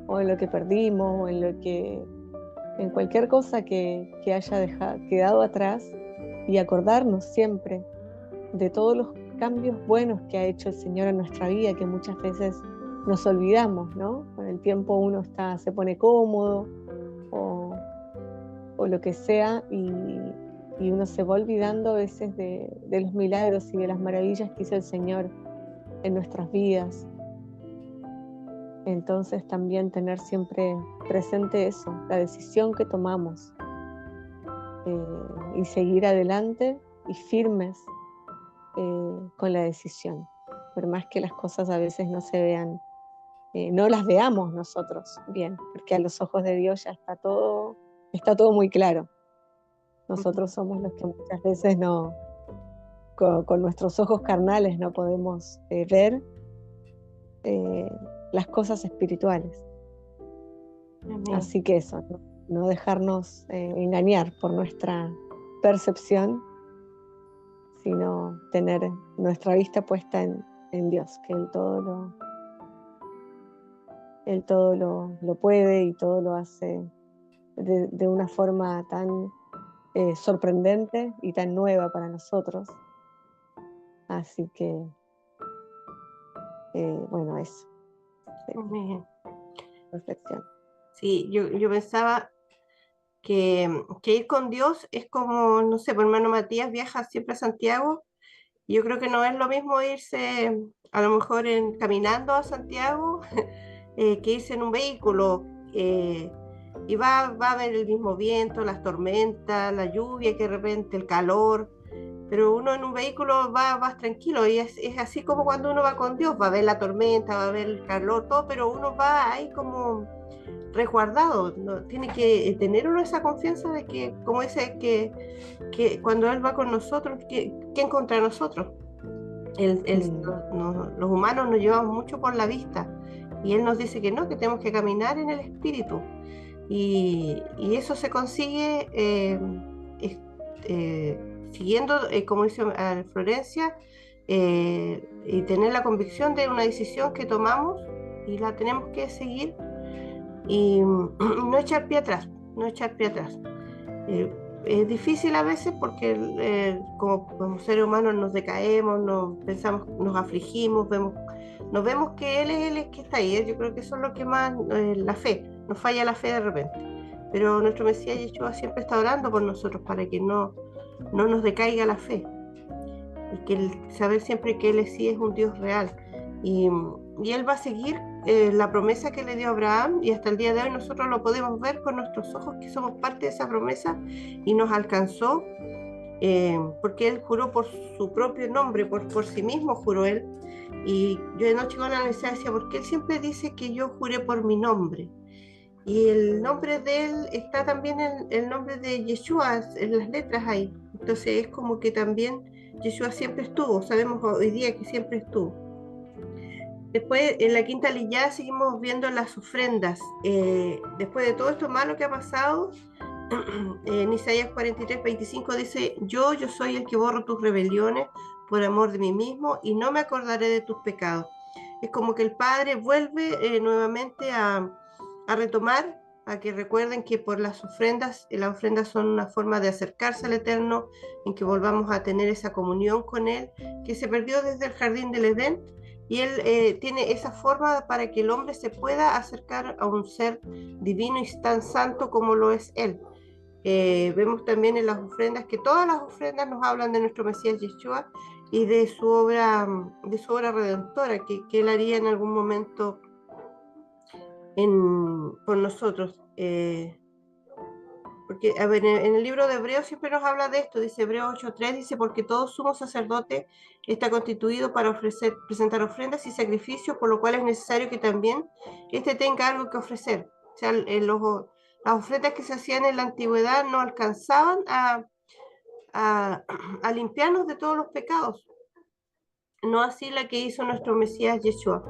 o en lo que perdimos o en cualquier cosa que haya quedado atrás, y acordarnos siempre de todos los cambios buenos que ha hecho el Señor en nuestra vida, que muchas veces nos olvidamos, ¿no? Con el tiempo uno se pone cómodo o lo que sea, y uno se va olvidando a veces de los milagros y de las maravillas que hizo el Señor en nuestras vidas. Entonces también tener siempre presente eso, la decisión que tomamos, y seguir adelante y firmes con la decisión, por más que las cosas a veces no se vean, no las veamos nosotros bien, porque a los ojos de Dios ya está todo muy claro. Nosotros somos los que muchas veces con nuestros ojos carnales no podemos ver las cosas espirituales. Amén. Así que eso, no dejarnos engañar por nuestra percepción, sino tener nuestra vista puesta en Dios, que Él todo lo puede y todo lo hace de una forma tan sorprendente y tan nueva para nosotros. Así que, bueno, eso. Amén. Perfección. Sí, yo pensaba que ir con Dios es como, no sé, mi hermano Matías viaja siempre a Santiago, y yo creo que no es lo mismo irse a lo mejor caminando a Santiago que irse en un vehículo, y va a haber el mismo viento, las tormentas, la lluvia, que de repente el calor, pero uno en un vehículo va más tranquilo, y es así como cuando uno va con Dios: va a haber la tormenta, va a haber el calor, todo, pero uno va ahí como resguardado, ¿no? Tiene que tener uno esa confianza de que, como dice, que cuando Él va con nosotros, ¿quién contra nosotros? Los humanos nos llevamos mucho por la vista, y Él nos dice que no, que tenemos que caminar en el Espíritu. Y eso se consigue siguiendo, como dice Florencia, y tener la convicción de una decisión que tomamos y la tenemos que seguir y no echar pie atrás, no echar pie atrás. Es difícil a veces porque como seres humanos nos decaemos, pensamos, nos afligimos, nos vemos que Él es el que está ahí. Yo creo que eso es lo que más, la fe, nos falla la fe de repente. Pero nuestro Mesías Yeshua siempre está orando por nosotros para que no nos decaiga la fe. Y que saber siempre que Él sí es un Dios real. Y Él va a seguir la promesa que le dio a Abraham, y hasta el día de hoy nosotros lo podemos ver con nuestros ojos, que somos parte de esa promesa, y nos alcanzó, porque Él juró por su propio nombre, por sí mismo juró Él. Y yo de noche con la necesidad decía, porque Él siempre dice que yo juré por mi nombre. Y el nombre de Él está también en el nombre de Yeshua, en las letras ahí. Entonces es como que también Yeshua siempre estuvo, sabemos hoy día que siempre estuvo. Después, en la quinta liyá seguimos viendo las ofrendas. Después de todo esto malo que ha pasado, en Isaías 43:25 dice, yo soy el que borro tus rebeliones por amor de mí mismo y no me acordaré de tus pecados. Es como que el Padre vuelve nuevamente a retomar, a que recuerden que por las ofrendas son una forma de acercarse al Eterno, en que volvamos a tener esa comunión con Él, que se perdió desde el jardín del Edén. Y Él tiene esa forma para que el hombre se pueda acercar a un ser divino y tan santo como lo es Él. Vemos también en las ofrendas que todas las ofrendas nos hablan de nuestro Mesías Yeshua y de su obra redentora que Él haría en algún momento por nosotros. Porque, a ver, en el libro de Hebreos siempre nos habla de esto, dice Hebreos 8:3, dice, porque todo sumo sacerdote está constituido para presentar ofrendas y sacrificios, por lo cual es necesario que también éste tenga algo que ofrecer. O sea, las ofrendas que se hacían en la antigüedad no alcanzaban a limpiarnos de todos los pecados. No así la que hizo nuestro Mesías Yeshua.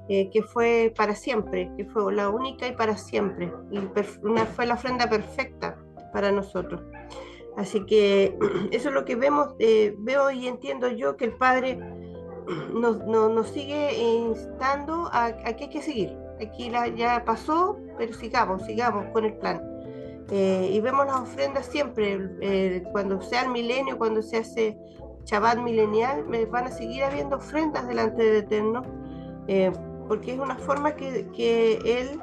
Que fue para siempre, que fue la única y para siempre, y fue la ofrenda perfecta para nosotros. Así que eso es lo que veo y entiendo yo, que el Padre nos sigue instando a que hay que seguir. Aquí ya pasó, pero sigamos con el plan. Y vemos las ofrendas siempre, cuando sea el milenio, cuando se hace Shabbat milenial, van a seguir habiendo ofrendas delante del Eterno, porque es una forma que Él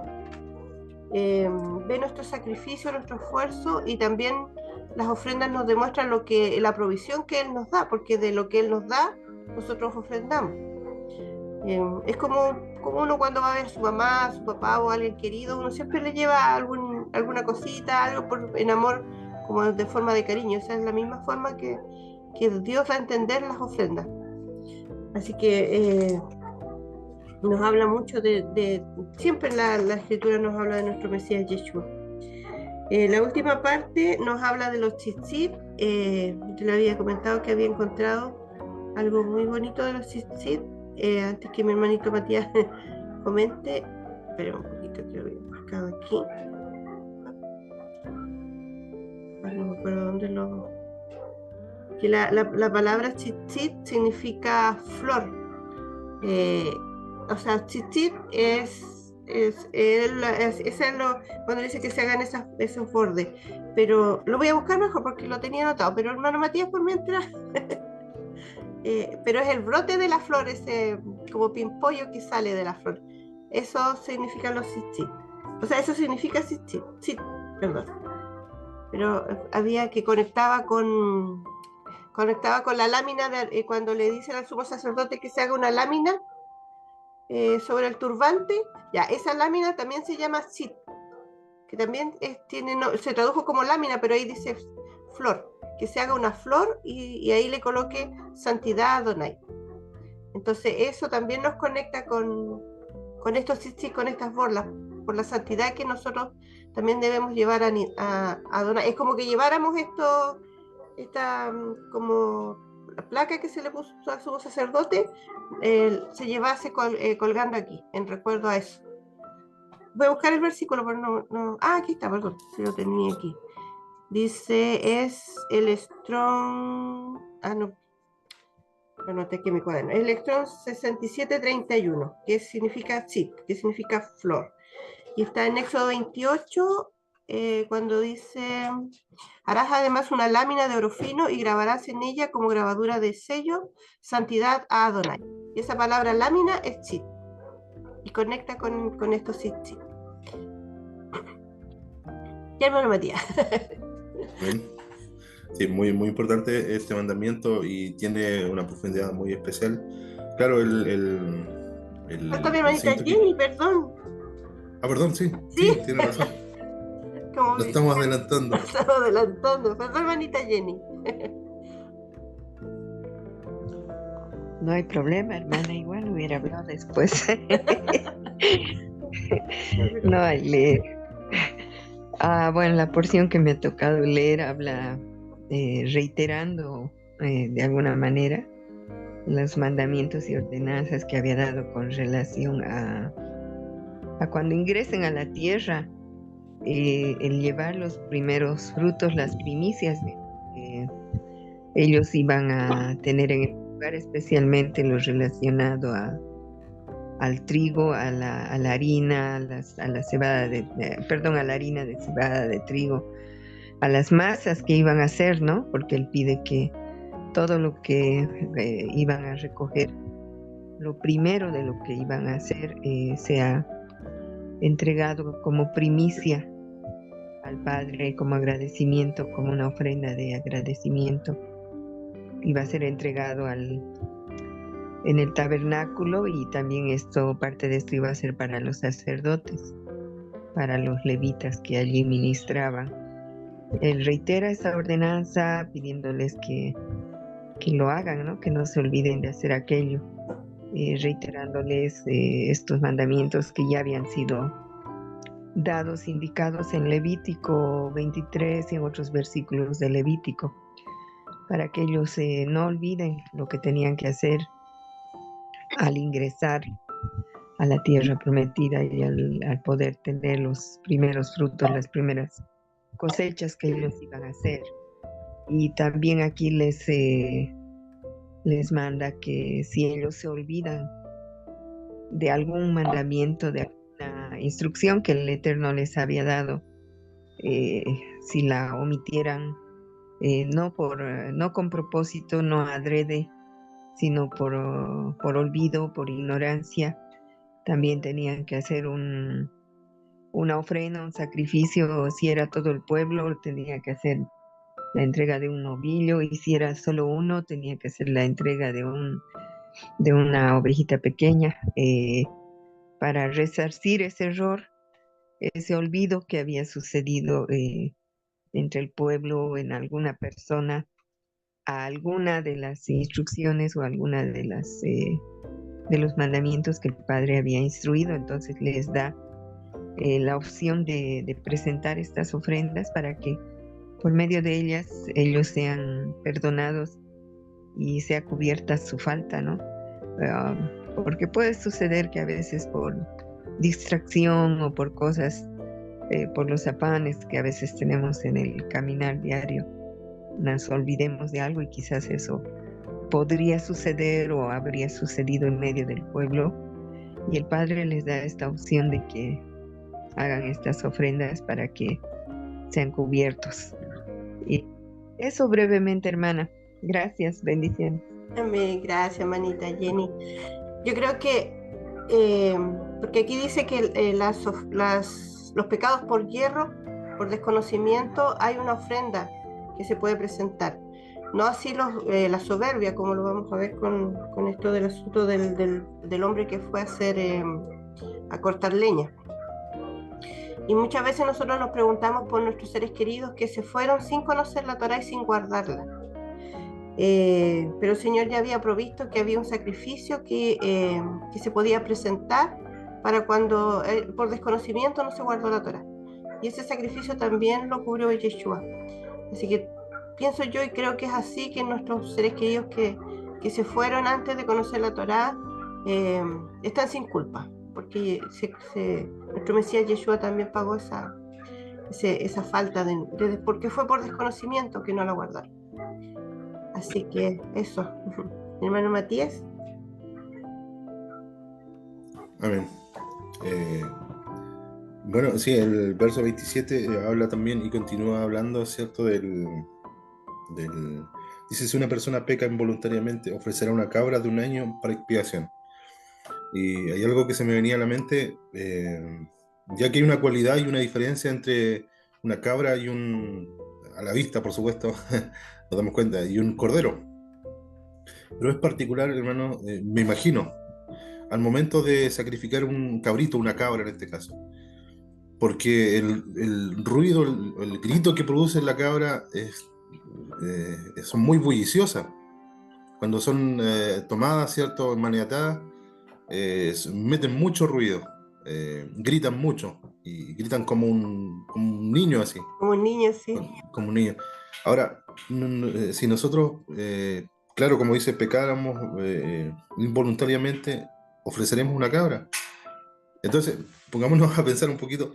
ve nuestro sacrificio, nuestro esfuerzo, y también las ofrendas nos demuestran la provisión que Él nos da, porque de lo que Él nos da, nosotros ofrendamos. Es como uno cuando va a ver a su mamá, a su papá o a alguien querido, uno siempre le lleva alguna cosita, algo en amor, como de forma de cariño. O sea, es la misma forma que Dios da a entender las ofrendas. Así que nos habla mucho siempre la escritura nos habla de nuestro Mesías Yeshua. La última parte nos habla de los tzitzit. Yo le había comentado que había encontrado algo muy bonito de los tzitzit. Antes que mi hermanito Matías comente, espera un poquito que lo había marcado aquí. No me acuerdo dónde que la palabra tzitzit significa flor. O sea, tzitzit cuando dice que se hagan esos bordes, pero lo voy a buscar mejor porque lo tenía anotado, pero hermano Matías, por mientras pero es el brote de la flor, ese como pimpollo que sale de la flor. Eso significan los tzitzit. O sea, eso significa tzitzit, perdón. Pero había que conectaba con la lámina, cuando le dicen al sumo sacerdote que se haga una lámina sobre el turbante, ya, esa lámina también se llama tzit, que también se tradujo como lámina, pero ahí dice flor, que se haga una flor y ahí le coloque santidad a Adonai. Entonces eso también nos conecta con estos tzitzit, con estas borlas, por la santidad que nosotros también debemos llevar a Adonai. Es como que lleváramos esta como la placa que se le puso al sumo sacerdote, se llevase colgando aquí, en recuerdo a eso. voy a buscar el versículo, pero no. Ah, aquí está, perdón, se lo tenía aquí. Dice, es el Strong. Ah, no. Lo anoté aquí en mi cuaderno. El Strong 6731, que significa sí, que significa flor. Y está en Éxodo 28, cuando dice: harás además una lámina de oro fino y grabarás en ella como grabadura de sello, santidad a Adonai. Y esa palabra lámina es tzit. Y conecta con estos tzit. Y hermano Matías. Bien. Sí, muy, muy importante este mandamiento y tiene una profundidad muy especial. Claro, Falta mi hermanita Jenny, perdón. Ah, perdón, sí, Sí. tiene razón. Como Lo estamos adelantando. estamos adelantando. Perdón, hermanita Jenny. No hay problema, hermana, igual hubiera hablado después. No hay leer. Bueno, la porción que me ha tocado leer habla reiterando de alguna manera los mandamientos y ordenanzas que había dado con relación a cuando ingresen a la tierra, el llevar los primeros frutos, las primicias que ellos iban a tener en el lugar, especialmente lo relacionado al trigo, a la harina, a la cebada a la harina de cebada, de trigo, a las masas que iban a hacer, ¿no? Porque él pide que todo lo que iban a recoger, lo primero de lo que iban a hacer, sea entregado como primicia al Padre, como agradecimiento, como una ofrenda de agradecimiento. Iba a ser entregado en el tabernáculo, y también parte de esto iba a ser para los sacerdotes, para los levitas que allí ministraban. Él reitera esa ordenanza pidiéndoles que lo hagan, ¿no? Que no se olviden de hacer aquello, reiterándoles estos mandamientos que ya habían sido dados, indicados en Levítico 23 y en otros versículos de Levítico, para que ellos no olviden lo que tenían que hacer al ingresar a la tierra prometida y al poder tener los primeros frutos, las primeras cosechas que ellos iban a hacer. Y también aquí les manda que si ellos se olvidan de algún mandamiento, de alguna instrucción que el Eterno les había dado, si la omitieran, no con propósito, no adrede, sino por olvido, por ignorancia, también tenían que hacer una ofrenda, un sacrificio. Si era todo el pueblo, tenía que hacer la entrega de un novillo, y si era solo uno, tenía que hacer la entrega de una ovejita pequeña, para resarcir ese error, ese olvido que había sucedido entre el pueblo, en alguna persona, a alguna de las instrucciones o alguna de los mandamientos que el Padre había instruido. Entonces les da la opción de presentar estas ofrendas para que por medio de ellas ellos sean perdonados y sea cubierta su falta, ¿no? Porque puede suceder que a veces por distracción o por cosas, por los afanes que a veces tenemos en el caminar diario, nos olvidemos de algo, y quizás eso podría suceder o habría sucedido en medio del pueblo, y el Padre les da esta opción de que hagan estas ofrendas para que sean cubiertos. Y eso brevemente, hermana. Gracias, bendiciones. Amén, gracias, manita Jenny. Yo creo que, porque aquí dice que los pecados por hierro, por desconocimiento, hay una ofrenda que se puede presentar. No así la soberbia, como lo vamos a ver con esto del asunto del hombre que fue a cortar leña. Y muchas veces nosotros nos preguntamos por nuestros seres queridos que se fueron sin conocer la Torá y sin guardarla. Pero el Señor ya había provisto que había un sacrificio que se podía presentar para cuando por desconocimiento no se guardó la Torá. Y ese sacrificio también lo cubrió Yeshua. Así que pienso yo y creo que es así, que nuestros seres queridos que se fueron antes de conocer la Torá están sin culpa, porque nuestro Mesías Yeshua también pagó esa falta, porque fue por desconocimiento que no la guardaron. Así que eso. Mi hermano Matías. Amén. Bueno, sí, el verso 27 habla también y continúa hablando, ¿cierto? Dice, si una persona peca involuntariamente, ofrecerá una cabra de un año para expiación. Y hay algo que se me venía a la mente, ya que hay una cualidad y una diferencia entre una cabra y a la vista, por supuesto, nos damos cuenta, y un cordero. Pero es particular, hermano, me imagino, al momento de sacrificar un cabrito, una cabra en este caso. Porque el ruido, el grito que produce la cabra son muy bulliciosas. Cuando son tomadas, ¿cierto?, maniatadas, meten mucho ruido, gritan mucho y gritan como un niño así. Como un niño, sí. Como un niño. Ahora, si nosotros, claro, como dice, pecáramos involuntariamente, ofreceremos una cabra. Entonces, pongámonos a pensar un poquito.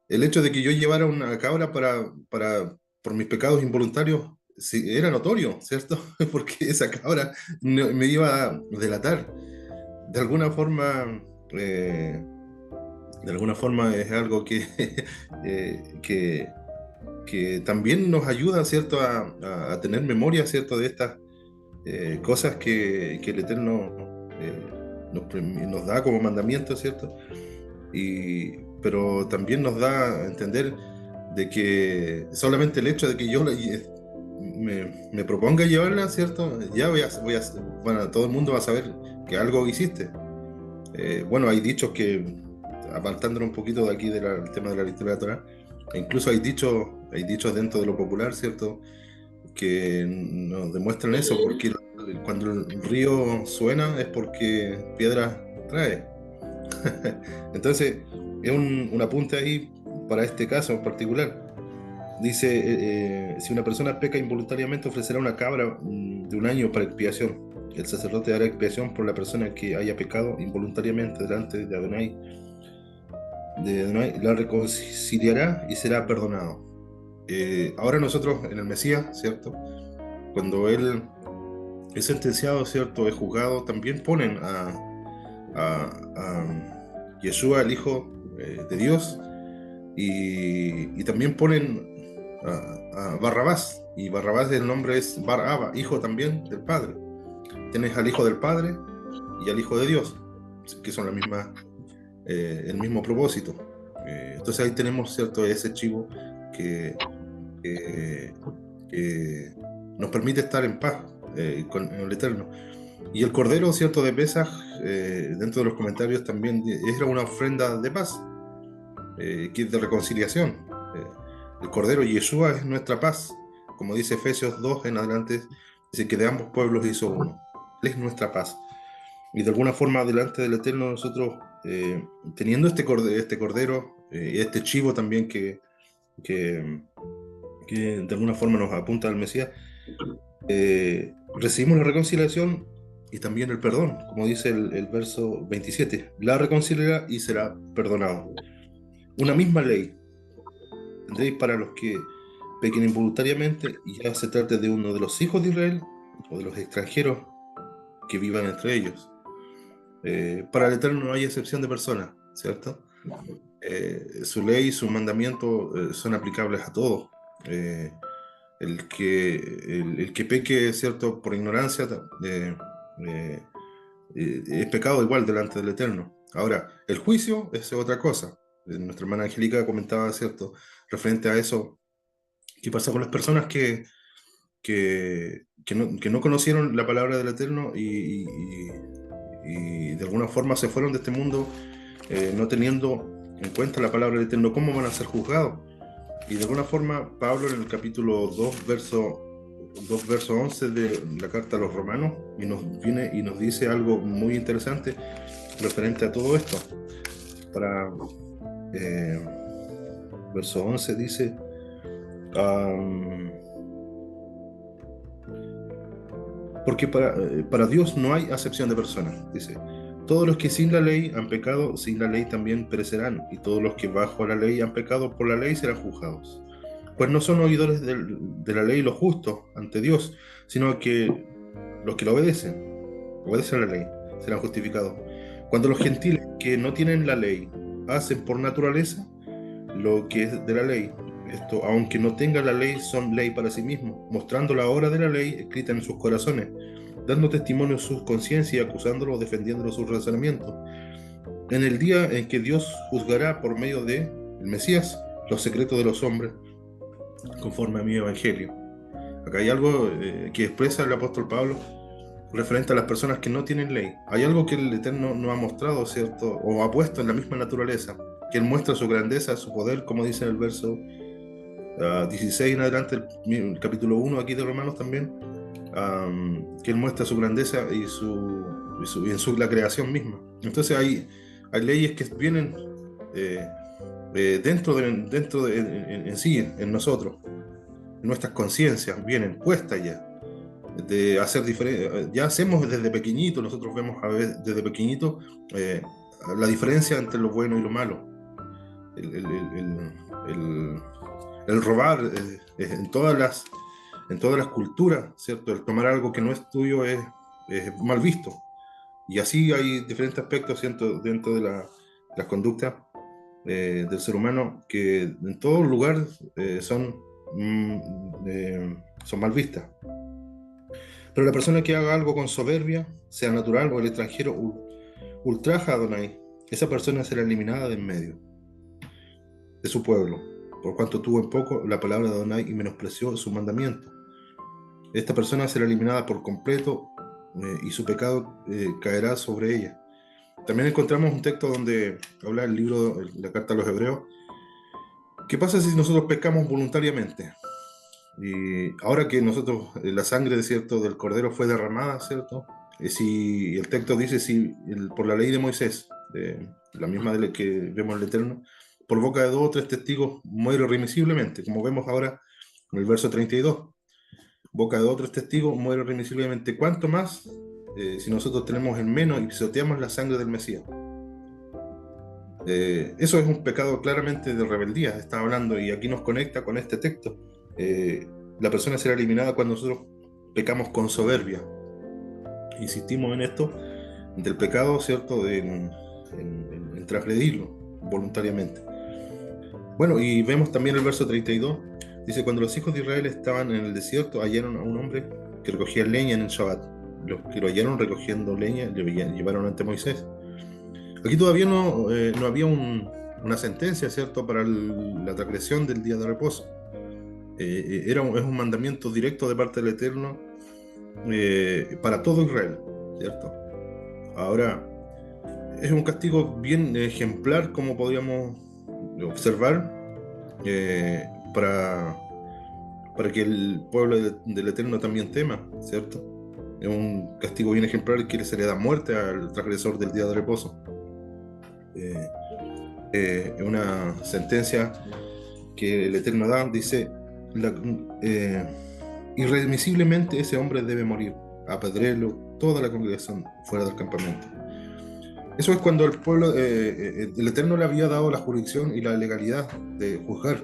El hecho de que yo llevara una cabra por mis pecados involuntarios sí, era notorio, ¿cierto? Porque esa cabra me iba a delatar. De alguna forma es algo que también nos ayuda, ¿cierto?, a tener memoria, ¿cierto?, de estas cosas que el Eterno nos da como mandamiento, ¿cierto? Pero también nos da a entender de que solamente el hecho de que yo me proponga llevarla, ¿cierto? Ya bueno, todo el mundo va a saber que algo hiciste. Bueno, hay dichos que, apartándonos un poquito de aquí del tema de la lectura de la Torá, incluso hay dichos dentro de lo popular, ¿cierto?, que nos demuestran eso, porque cuando el río suena es porque piedra trae. Entonces, es un apunte ahí para este caso en particular. Dice, si una persona peca involuntariamente, ofrecerá una cabra de un año para expiación. El sacerdote hará expiación por la persona que haya pecado involuntariamente delante de Adonai. La reconciliará y será perdonado. Ahora nosotros en el Mesías, ¿cierto?, cuando él es sentenciado, ¿cierto?, es juzgado, también ponen a Yeshua, el Hijo de Dios, y también ponen a Barrabás, y Barrabás el nombre es Bar Abba, hijo también del Padre. Tienes al Hijo del Padre y al Hijo de Dios, que son el mismo propósito. Entonces ahí tenemos, ¿cierto?, ese chivo que nos permite estar en paz con el Eterno. Y el Cordero, ¿cierto?, de Pesaj, dentro de los comentarios también era una ofrenda de paz, que es de reconciliación. El Cordero Yeshua es nuestra paz, como dice Efesios 2 en adelante, dice que de ambos pueblos hizo uno. Él es nuestra paz. Y de alguna forma, delante del Eterno, nosotros, teniendo este Cordero, este chivo también que de alguna forma nos apunta al Mesías, recibimos la reconciliación y también el perdón, como dice el verso 27, la reconciliará y será perdonado. Una misma ley tendréis para los que pequen involuntariamente, y ya se trate de uno de los hijos de Israel o de los extranjeros que vivan entre ellos. Para el Eterno no hay excepción de personas, ¿cierto? Su ley y su mandamiento son aplicables a todos. El que peque, ¿cierto?, por ignorancia es pecado igual delante del Eterno. Ahora, el juicio es otra cosa. Nuestra hermana Angélica comentaba, ¿cierto?, referente a eso, qué pasa con las personas que no conocieron la palabra del Eterno y de alguna forma se fueron de este mundo no teniendo en cuenta la palabra del Eterno. ¿Cómo van a ser juzgados? Y de alguna forma Pablo en el capítulo 2 verso 11 de la carta a los Romanos viene y nos dice algo muy interesante referente a todo esto. Verso 11 dice, porque para Dios no hay acepción de personas, dice, Todos los que sin la ley han pecado, sin la ley también perecerán, y todos los que bajo la ley han pecado por la ley serán juzgados. Pues no son oidores de la ley los justos ante Dios, sino que los que la obedecen a la ley, serán justificados. Cuando los gentiles que no tienen la ley hacen por naturaleza lo que es de la ley, esto, aunque no tengan la ley, son ley para sí mismos, mostrando la obra de la ley escrita en sus corazones, dando testimonio en sus conciencias y acusándolo o defendiéndolo sus razonamientos. En el día en que Dios juzgará por medio de el Mesías los secretos de los hombres, conforme a mi evangelio. Acá hay algo que expresa el apóstol Pablo referente a las personas que no tienen ley. Hay algo que el Eterno nos ha mostrado, ¿cierto? O ha puesto en la misma naturaleza, que Él muestra su grandeza, su poder, como dice en el verso 16 en adelante, el capítulo 1 aquí de Romanos también, que Él muestra su grandeza y la creación misma. Entonces hay leyes que vienen dentro en sí, en nosotros, en nuestras conciencias, vienen puestas ya. De hacer diferente, ya hacemos desde pequeñito, nosotros vemos a veces desde pequeñito la diferencia entre lo bueno y lo malo, el robar en todas las culturas, ¿cierto? El tomar algo que no es tuyo es mal visto, y así hay diferentes aspectos, ¿cierto? Dentro de las conductas del ser humano que en todo lugar son mal vistas. Pero la persona que haga algo con soberbia, sea natural o el extranjero, ultraja a Adonai, esa persona será eliminada de en medio de su pueblo, por cuanto tuvo en poco la palabra de Adonai y menospreció su mandamiento. Esta persona será eliminada por completo y su pecado caerá sobre ella. También encontramos un texto donde habla el libro, la carta a los Hebreos. ¿Qué pasa si nosotros pecamos voluntariamente? Y ahora que nosotros, la sangre, ¿cierto?, del Cordero fue derramada, ¿cierto? Si el texto dice, por la ley de Moisés, la misma de la que vemos en el Eterno, por boca de 2 o 3 testigos muere irremisiblemente, como vemos ahora en el verso 32. Boca de 2 o 3 testigos muere irremisiblemente. ¿Cuánto más si nosotros tenemos en menos y pisoteamos la sangre del Mesías? Eso es un pecado claramente de rebeldía, está hablando, y aquí nos conecta con este texto. La persona será eliminada cuando nosotros pecamos con soberbia. Insistimos en esto del pecado, ¿cierto?, en transgredirlo voluntariamente. Bueno, y vemos también el verso 32, dice: cuando los hijos de Israel estaban en el desierto, hallaron a un hombre que recogía leña en el Shabbat. Los que lo hallaron recogiendo leña le llevaron ante Moisés. Aquí todavía no había una sentencia, ¿cierto?, para la transgresión del día de reposo. Es un mandamiento directo de parte del Eterno para todo Israel, ¿cierto? Ahora, es un castigo bien ejemplar, como podríamos observar, para que el pueblo del Eterno también tema, ¿cierto? Es un castigo bien ejemplar que se le da muerte al transgresor del día de reposo. Es una sentencia que el Eterno da, dice: irremisiblemente ese hombre debe morir, apedréelo toda la congregación fuera del campamento. Eso es cuando el pueblo, el Eterno le había dado la jurisdicción y la legalidad de juzgar,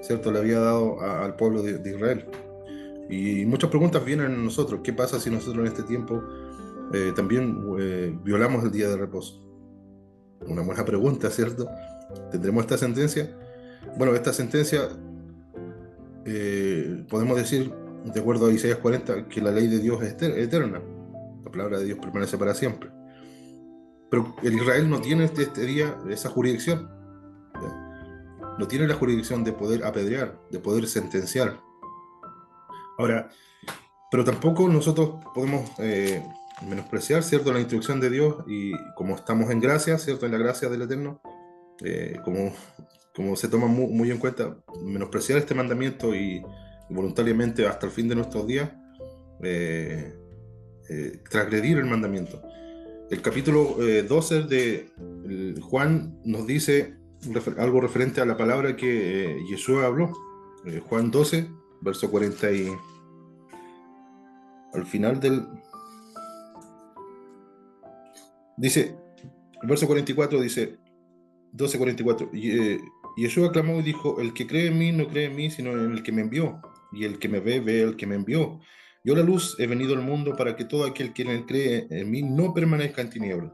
¿cierto? Le había dado al pueblo de Israel. Y muchas preguntas vienen a nosotros. ¿Qué pasa si nosotros en este tiempo también violamos el día de reposo? Una buena pregunta, ¿cierto? ¿Tendremos esta sentencia? Bueno, esta sentencia podemos decir, de acuerdo a Isaías 40, que la ley de Dios es eterna. La palabra de Dios permanece para siempre. Pero el Israel no tiene este día esa jurisdicción. ¿Ya? No tiene la jurisdicción de poder apedrear, de poder sentenciar. Ahora, pero tampoco nosotros podemos menospreciar, ¿cierto?, la instrucción de Dios, y como estamos en gracia, ¿cierto?, en la gracia del Eterno, como se toma muy en cuenta, menospreciar este mandamiento y voluntariamente hasta el fin de nuestros días transgredir el mandamiento. El capítulo 12 de Juan nos dice algo referente a la palabra que Yeshua habló. Juan 12, verso 40 y al final Dice, verso 44 dice, 12:44, y Yeshua clamó y dijo, el que cree en mí no cree en mí, sino en el que me envió, y el que me ve, ve al que me envió. Yo la luz he venido al mundo para que todo aquel que cree en mí no permanezca en tinieblas.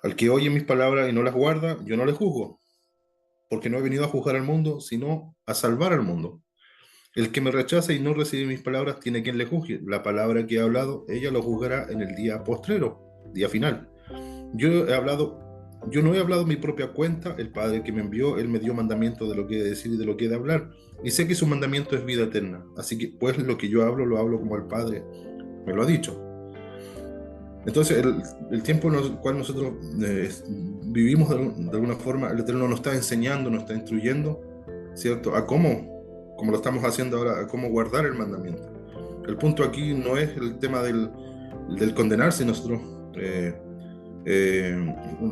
Al que oye mis palabras y no las guarda, yo no le juzgo, porque no he venido a juzgar al mundo, sino a salvar al mundo. El que me rechaza y no recibe mis palabras tiene quien le juzgue. La palabra que he hablado, ella lo juzgará en el día postrero, día final. Yo no he hablado mi propia cuenta. El Padre que me envió, Él me dio mandamiento de lo que he de decir y de lo que he de hablar. Y sé que su mandamiento es vida eterna. Así que, pues, lo que yo hablo, lo hablo como el Padre me lo ha dicho. Entonces, el tiempo en el cual nosotros vivimos de alguna forma, el Eterno nos está enseñando, nos está instruyendo, ¿cierto? A cómo, como lo estamos haciendo ahora, a cómo guardar el mandamiento. El punto aquí no es el tema del condenar si nosotros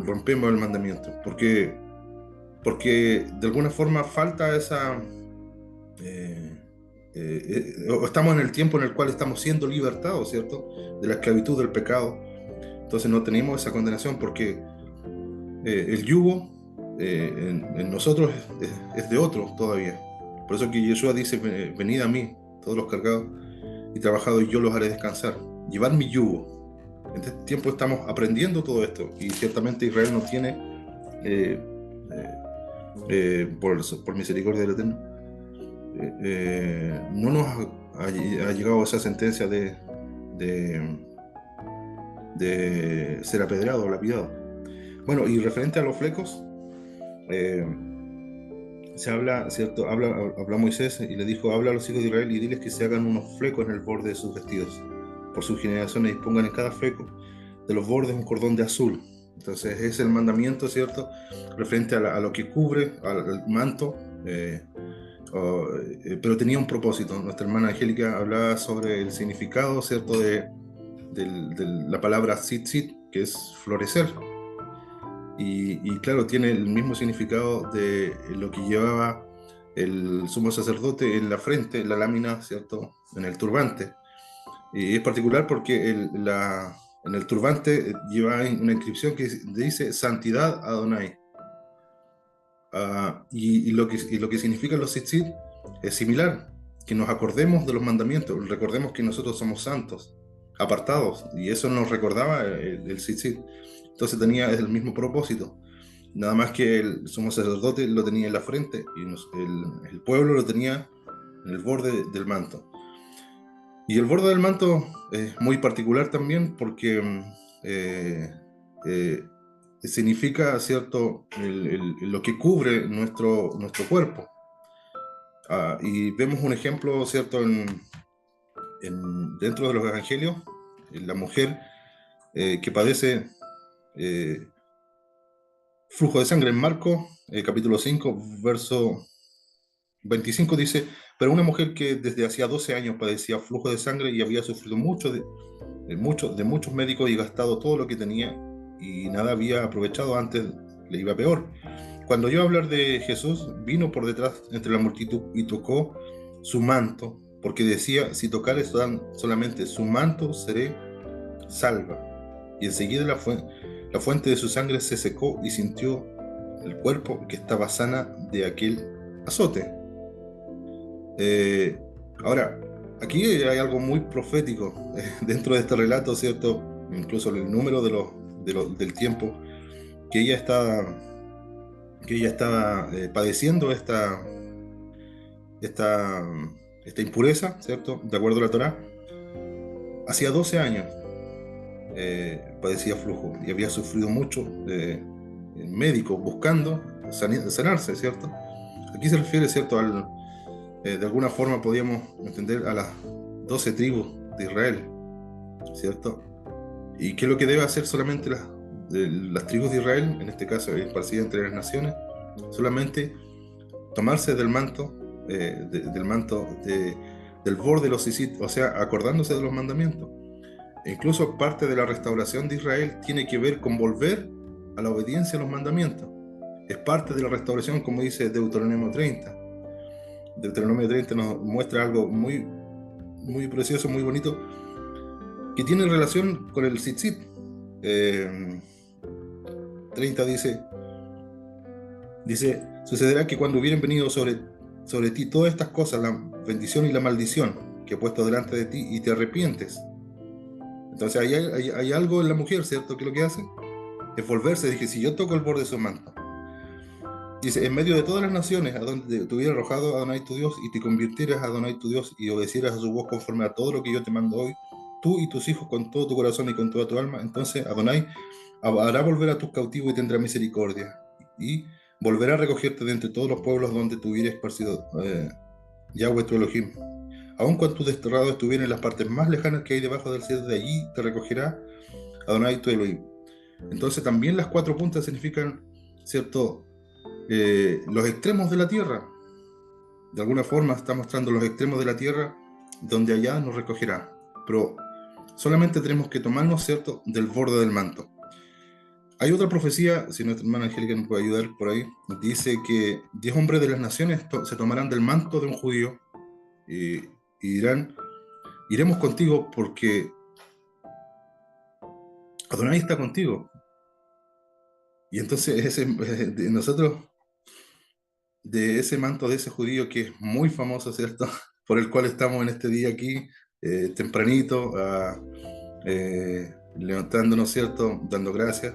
rompemos el mandamiento, porque de alguna forma falta esa... estamos en el tiempo en el cual estamos siendo libertados, ¿cierto? De la esclavitud del pecado. Entonces no tenemos esa condenación porque el yugo en nosotros es de otros todavía. Por eso que Yeshua dice, venid a mí, todos los cargados y trabajados, y yo los haré descansar. Llevar mi yugo. En este tiempo estamos aprendiendo todo esto, y ciertamente Israel no tiene, por misericordia del Eterno, no nos ha llegado esa sentencia de ser apedreado o lapidado. Bueno, y referente a los flecos, se habla, ¿cierto? Habla Moisés y le dijo, habla a los hijos de Israel y diles que se hagan unos flecos en el borde de sus vestidos, por sus generaciones, y pongan en cada fleco de los bordes un cordón de azul. Entonces es el mandamiento, ¿cierto? Referente a lo que cubre, al manto, pero tenía un propósito. Nuestra hermana Angélica hablaba sobre el significado, ¿cierto? De la palabra tzitzit, que es florecer. Y claro, tiene el mismo significado de lo que llevaba el sumo sacerdote en la frente, en la lámina, ¿cierto? En el turbante. Y es particular porque en el turbante lleva una inscripción que dice Santidad Adonai. Y lo que significan los tzitzit es similar, que nos acordemos de los mandamientos, recordemos que nosotros somos santos, apartados, y eso nos recordaba el tzitzit. Entonces tenía el mismo propósito, nada más que el sumo sacerdote lo tenía en la frente y el pueblo lo tenía en el borde del manto. Y el borde del manto es muy particular también porque significa, ¿cierto?, lo que cubre nuestro cuerpo. Y vemos un ejemplo, ¿cierto?, dentro de los evangelios, la mujer que padece flujo de sangre. En Marcos, capítulo 5, verso 25 dice, pero una mujer que desde hacía 12 años padecía flujo de sangre y había sufrido mucho de muchos médicos y gastado todo lo que tenía y nada había aprovechado, antes le iba peor. Cuando oyó hablar de Jesús, vino por detrás entre la multitud y tocó su manto, porque decía, si tocare solamente su manto, seré salva. Y enseguida la fuente de su sangre se secó y sintió el cuerpo que estaba sana de aquel azote. Ahora, aquí hay algo muy profético dentro de este relato, ¿cierto? Incluso el número del tiempo que ella estaba padeciendo esta impureza, ¿cierto? De acuerdo a la Torá, hacía 12 años padecía flujo y había sufrido mucho médicos buscando sanarse, ¿cierto? Aquí se refiere, ¿cierto?, de alguna forma podríamos entender a las 12 tribus de Israel, ¿cierto? ¿Y qué es lo que debe hacer solamente las tribus de Israel, en este caso esparcidas entre las naciones? Solamente tomarse del manto, del borde de los tzitzit, o sea, acordándose de los mandamientos. E incluso parte de la restauración de Israel tiene que ver con volver a la obediencia a los mandamientos. Es parte de la restauración, como dice Deuteronomio 30. Deuteronomio 30 nos muestra algo muy, muy precioso, muy bonito, que tiene relación con el tzitzit. 30 dice, sucederá que cuando hubieran venido sobre ti todas estas cosas, la bendición y la maldición que he puesto delante de ti, y te arrepientes. Entonces hay algo en la mujer, ¿cierto? Que lo que hace es volverse. Dije, si yo toco el borde de su manto, dice, en medio de todas las naciones a donde te hubiera arrojado Adonai tu Dios, y te convirtieras a Adonai tu Dios, y obedecieras a su voz conforme a todo lo que yo te mando hoy, tú y tus hijos con todo tu corazón y con toda tu alma, entonces Adonai hará volver a tus cautivos y tendrá misericordia, y volverá a recogerte de entre todos los pueblos donde te hubiera esparcido Yahweh tu Elohim. Aun cuando tus desterrados estuvieran en las partes más lejanas que hay debajo del cielo, de allí te recogerá Adonai tu Elohim. Entonces también las 4 puntas significan, ¿cierto?, los extremos de la tierra. De alguna forma está mostrando los extremos de la tierra, donde allá nos recogerá. Pero solamente tenemos que tomarnos, ¿cierto?, del borde del manto. Hay otra profecía, si nuestra hermana Angélica nos puede ayudar por ahí, dice que 10 hombres de las naciones se tomarán del manto de un judío y dirán, iremos contigo porque Adonai está contigo. Y entonces nosotros, de ese manto de ese judío que es muy famoso, ¿cierto?, por el cual estamos en este día aquí, tempranito, levantándonos, ¿cierto?, dando gracias.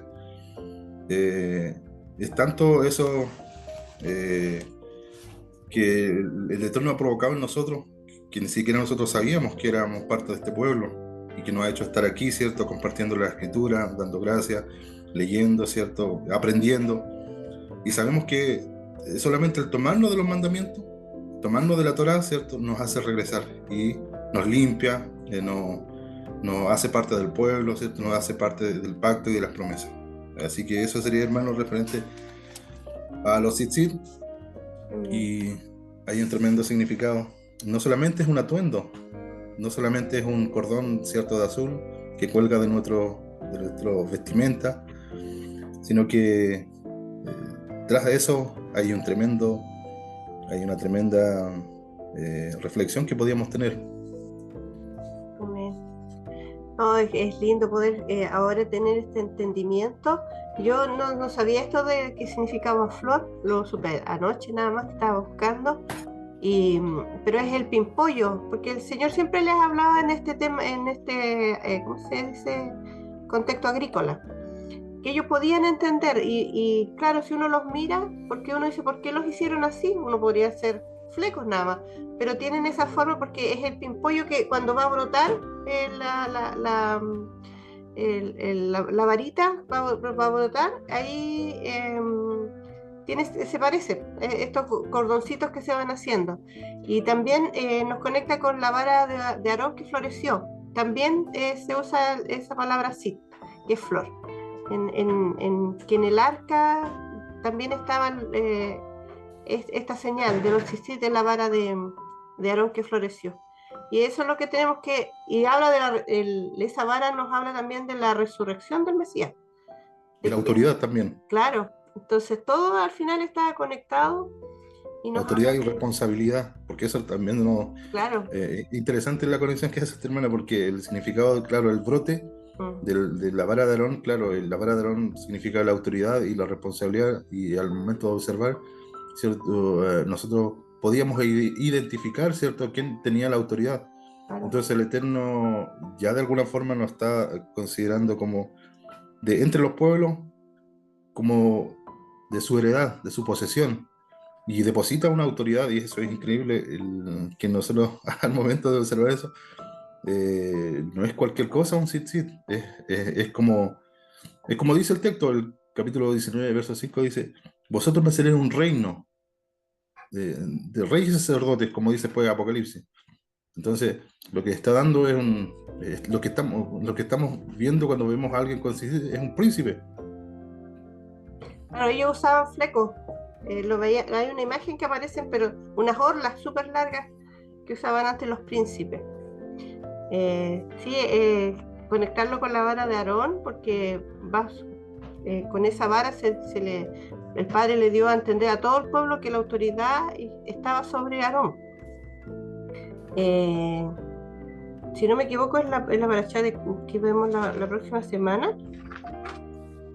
Es tanto eso que el Eterno ha provocado en nosotros, que ni siquiera nosotros sabíamos que éramos parte de este pueblo, y que nos ha hecho estar aquí, ¿cierto?, compartiendo la Escritura, dando gracias, leyendo, ¿cierto?, aprendiendo. Y sabemos que solamente el tomarnos de los mandamientos, tomarnos de la Torá, ¿cierto?, nos hace regresar y nos limpia, nos hace parte del pueblo, ¿cierto?, nos hace parte del pacto y de las promesas. Así que eso sería, hermano, referente a los tzitzit. Y hay un tremendo significado. No solamente es un atuendo, no solamente es un cordón, ¿cierto?, de azul que cuelga de nuestro vestimenta, sino que tras de eso hay una tremenda reflexión que podíamos tener. No, es lindo poder ahora tener este entendimiento. Yo no sabía esto de qué significaba flor, lo supe anoche nada más que estaba buscando, pero es el pimpollo, porque el Señor siempre les hablaba en este tema, ¿cómo se dice?, contexto agrícola, que ellos podían entender, y claro, si uno los mira, porque uno dice, ¿por qué los hicieron así? Uno podría hacer flecos nada más, pero tienen esa forma porque es el pimpollo que cuando va a brotar la varita va a brotar, ahí se parece, estos cordoncitos que se van haciendo. Y también nos conecta con la vara de Aarón que floreció. También se usa esa palabra sit, que es flor. Que en el arca también estaban esta señal de los tzitzit de la vara de Aarón que floreció. Y eso es lo que tenemos que, y habla esa vara nos habla también de la resurrección del Mesías. Y la autoridad también. Claro, entonces todo al final está conectado. Y autoridad y responsabilidad, porque eso también claro. Interesante la conexión que hace esta hermana, porque el significado, claro, el brote de la vara de Aarón, claro, la vara de Aarón significa la autoridad y la responsabilidad, y al momento de observar, ¿cierto? Nosotros podíamos identificar, ¿cierto?, quién tenía la autoridad. Claro. Entonces el Eterno ya de alguna forma nos está considerando como de entre los pueblos, como de su heredad, de su posesión, y deposita una autoridad, y eso es increíble, que nosotros al momento de observar eso, no es cualquier cosa un tzitzit, es como dice el texto, el capítulo 19, verso 5, dice, vosotros me seréis un reino de reyes y sacerdotes, como dice después Apocalipsis. Entonces, lo que está dando es lo que estamos viendo cuando vemos a alguien con tzitzit, es un príncipe. Claro, ellos usaban flecos. Hay una imagen que aparecen, pero unas orlas súper largas que usaban antes los príncipes. Conectarlo con la vara de Aarón, porque con esa vara el Padre le dio a entender a todo el pueblo que la autoridad estaba sobre Aarón. Si no me equivoco, es la paraxá que vemos la próxima semana.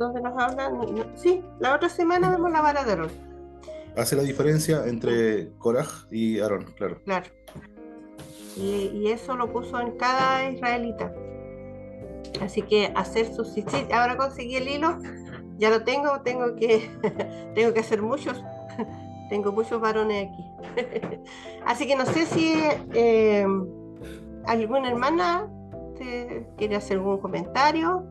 donde nos hablan. Sí, la otra semana vemos la vara de Aarón. Hace la diferencia entre Koraj y Aarón, claro. Claro. Y eso lo puso en cada israelita. Así que hacer sus... Sí, ahora conseguí el hilo, ya lo tengo que tengo que hacer muchos. Tengo muchos varones aquí. Así que no sé si alguna hermana quiere hacer algún comentario.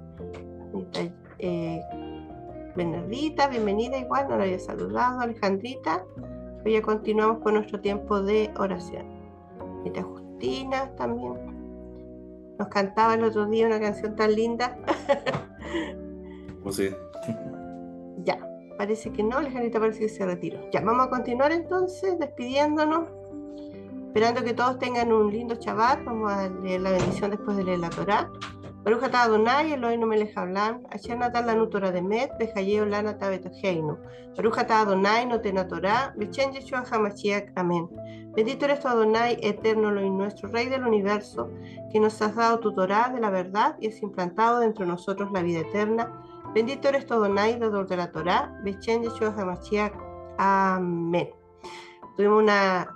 Bernardita, bienvenida igual, no la había saludado. Alejandrita. Hoy ya continuamos con nuestro tiempo de oración. Mira, Justina también. Nos cantaba el otro día una canción tan linda. Pues sí. Ya, parece que no, Alejandrita parece que se retiró. Ya, vamos a continuar entonces, despidiéndonos. Esperando que todos tengan un lindo Shabbat. Vamos a leer la bendición después de leer la Torá. Baruch atah Adonai, Eloheinu melech haolam, asher natan lanu Torah demet, vehayeu lana betoheinu. Baruch atah Adonai, noten Torah, b'shem Yeshua HaMashiach. Amén. Bendito eres tú, Adonai, eterno Elohim, nuestro Rey del universo, que nos has dado tu Torah de la verdad y has implantado dentro de nosotros la vida eterna. Bendito eres tú, Adonai, dador de la Torah, b'shem Yeshua HaMashiach. Amén. Tuvimos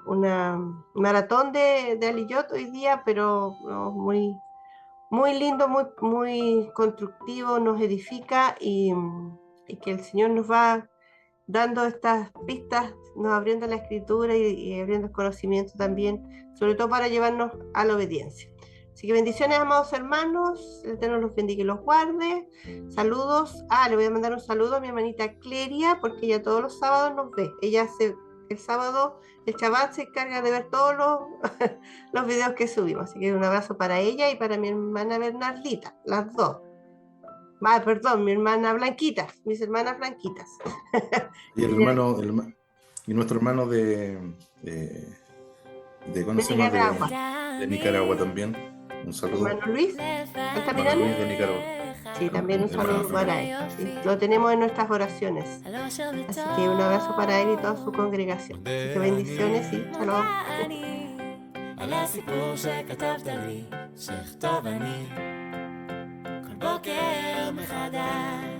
una maratón de Aliyot hoy día, pero no, muy lindo, muy constructivo, nos edifica y que el Señor nos va dando estas pistas, nos abriendo la escritura y abriendo el conocimiento también, sobre todo para llevarnos a la obediencia. Así que bendiciones, amados hermanos, el Eterno los bendiga y los guarde. Saludos. Le voy a mandar un saludo a mi hermanita Cleria, porque ella todos los sábados nos ve. El sábado, el Shabbat se encarga de ver todos los videos que subimos. Así que un abrazo para ella y para mi hermana Bernardita, las dos. Perdón, mi hermana Blanquita, mis hermanas Blanquitas. Y y nuestro hermano de ¿cómo se llama? Nicaragua. De Nicaragua también. Un saludo. Hermano Luis, ¿está Hermano mirando? Luis de Nicaragua. Sí, también un saludo Hermano. para él. Sí, lo tenemos en nuestras oraciones. Así que un abrazo para él y toda su congregación. Así que bendiciones y shalom. על הסיפור שכתבת לי, שכתוב אני כל בוקר מחדש.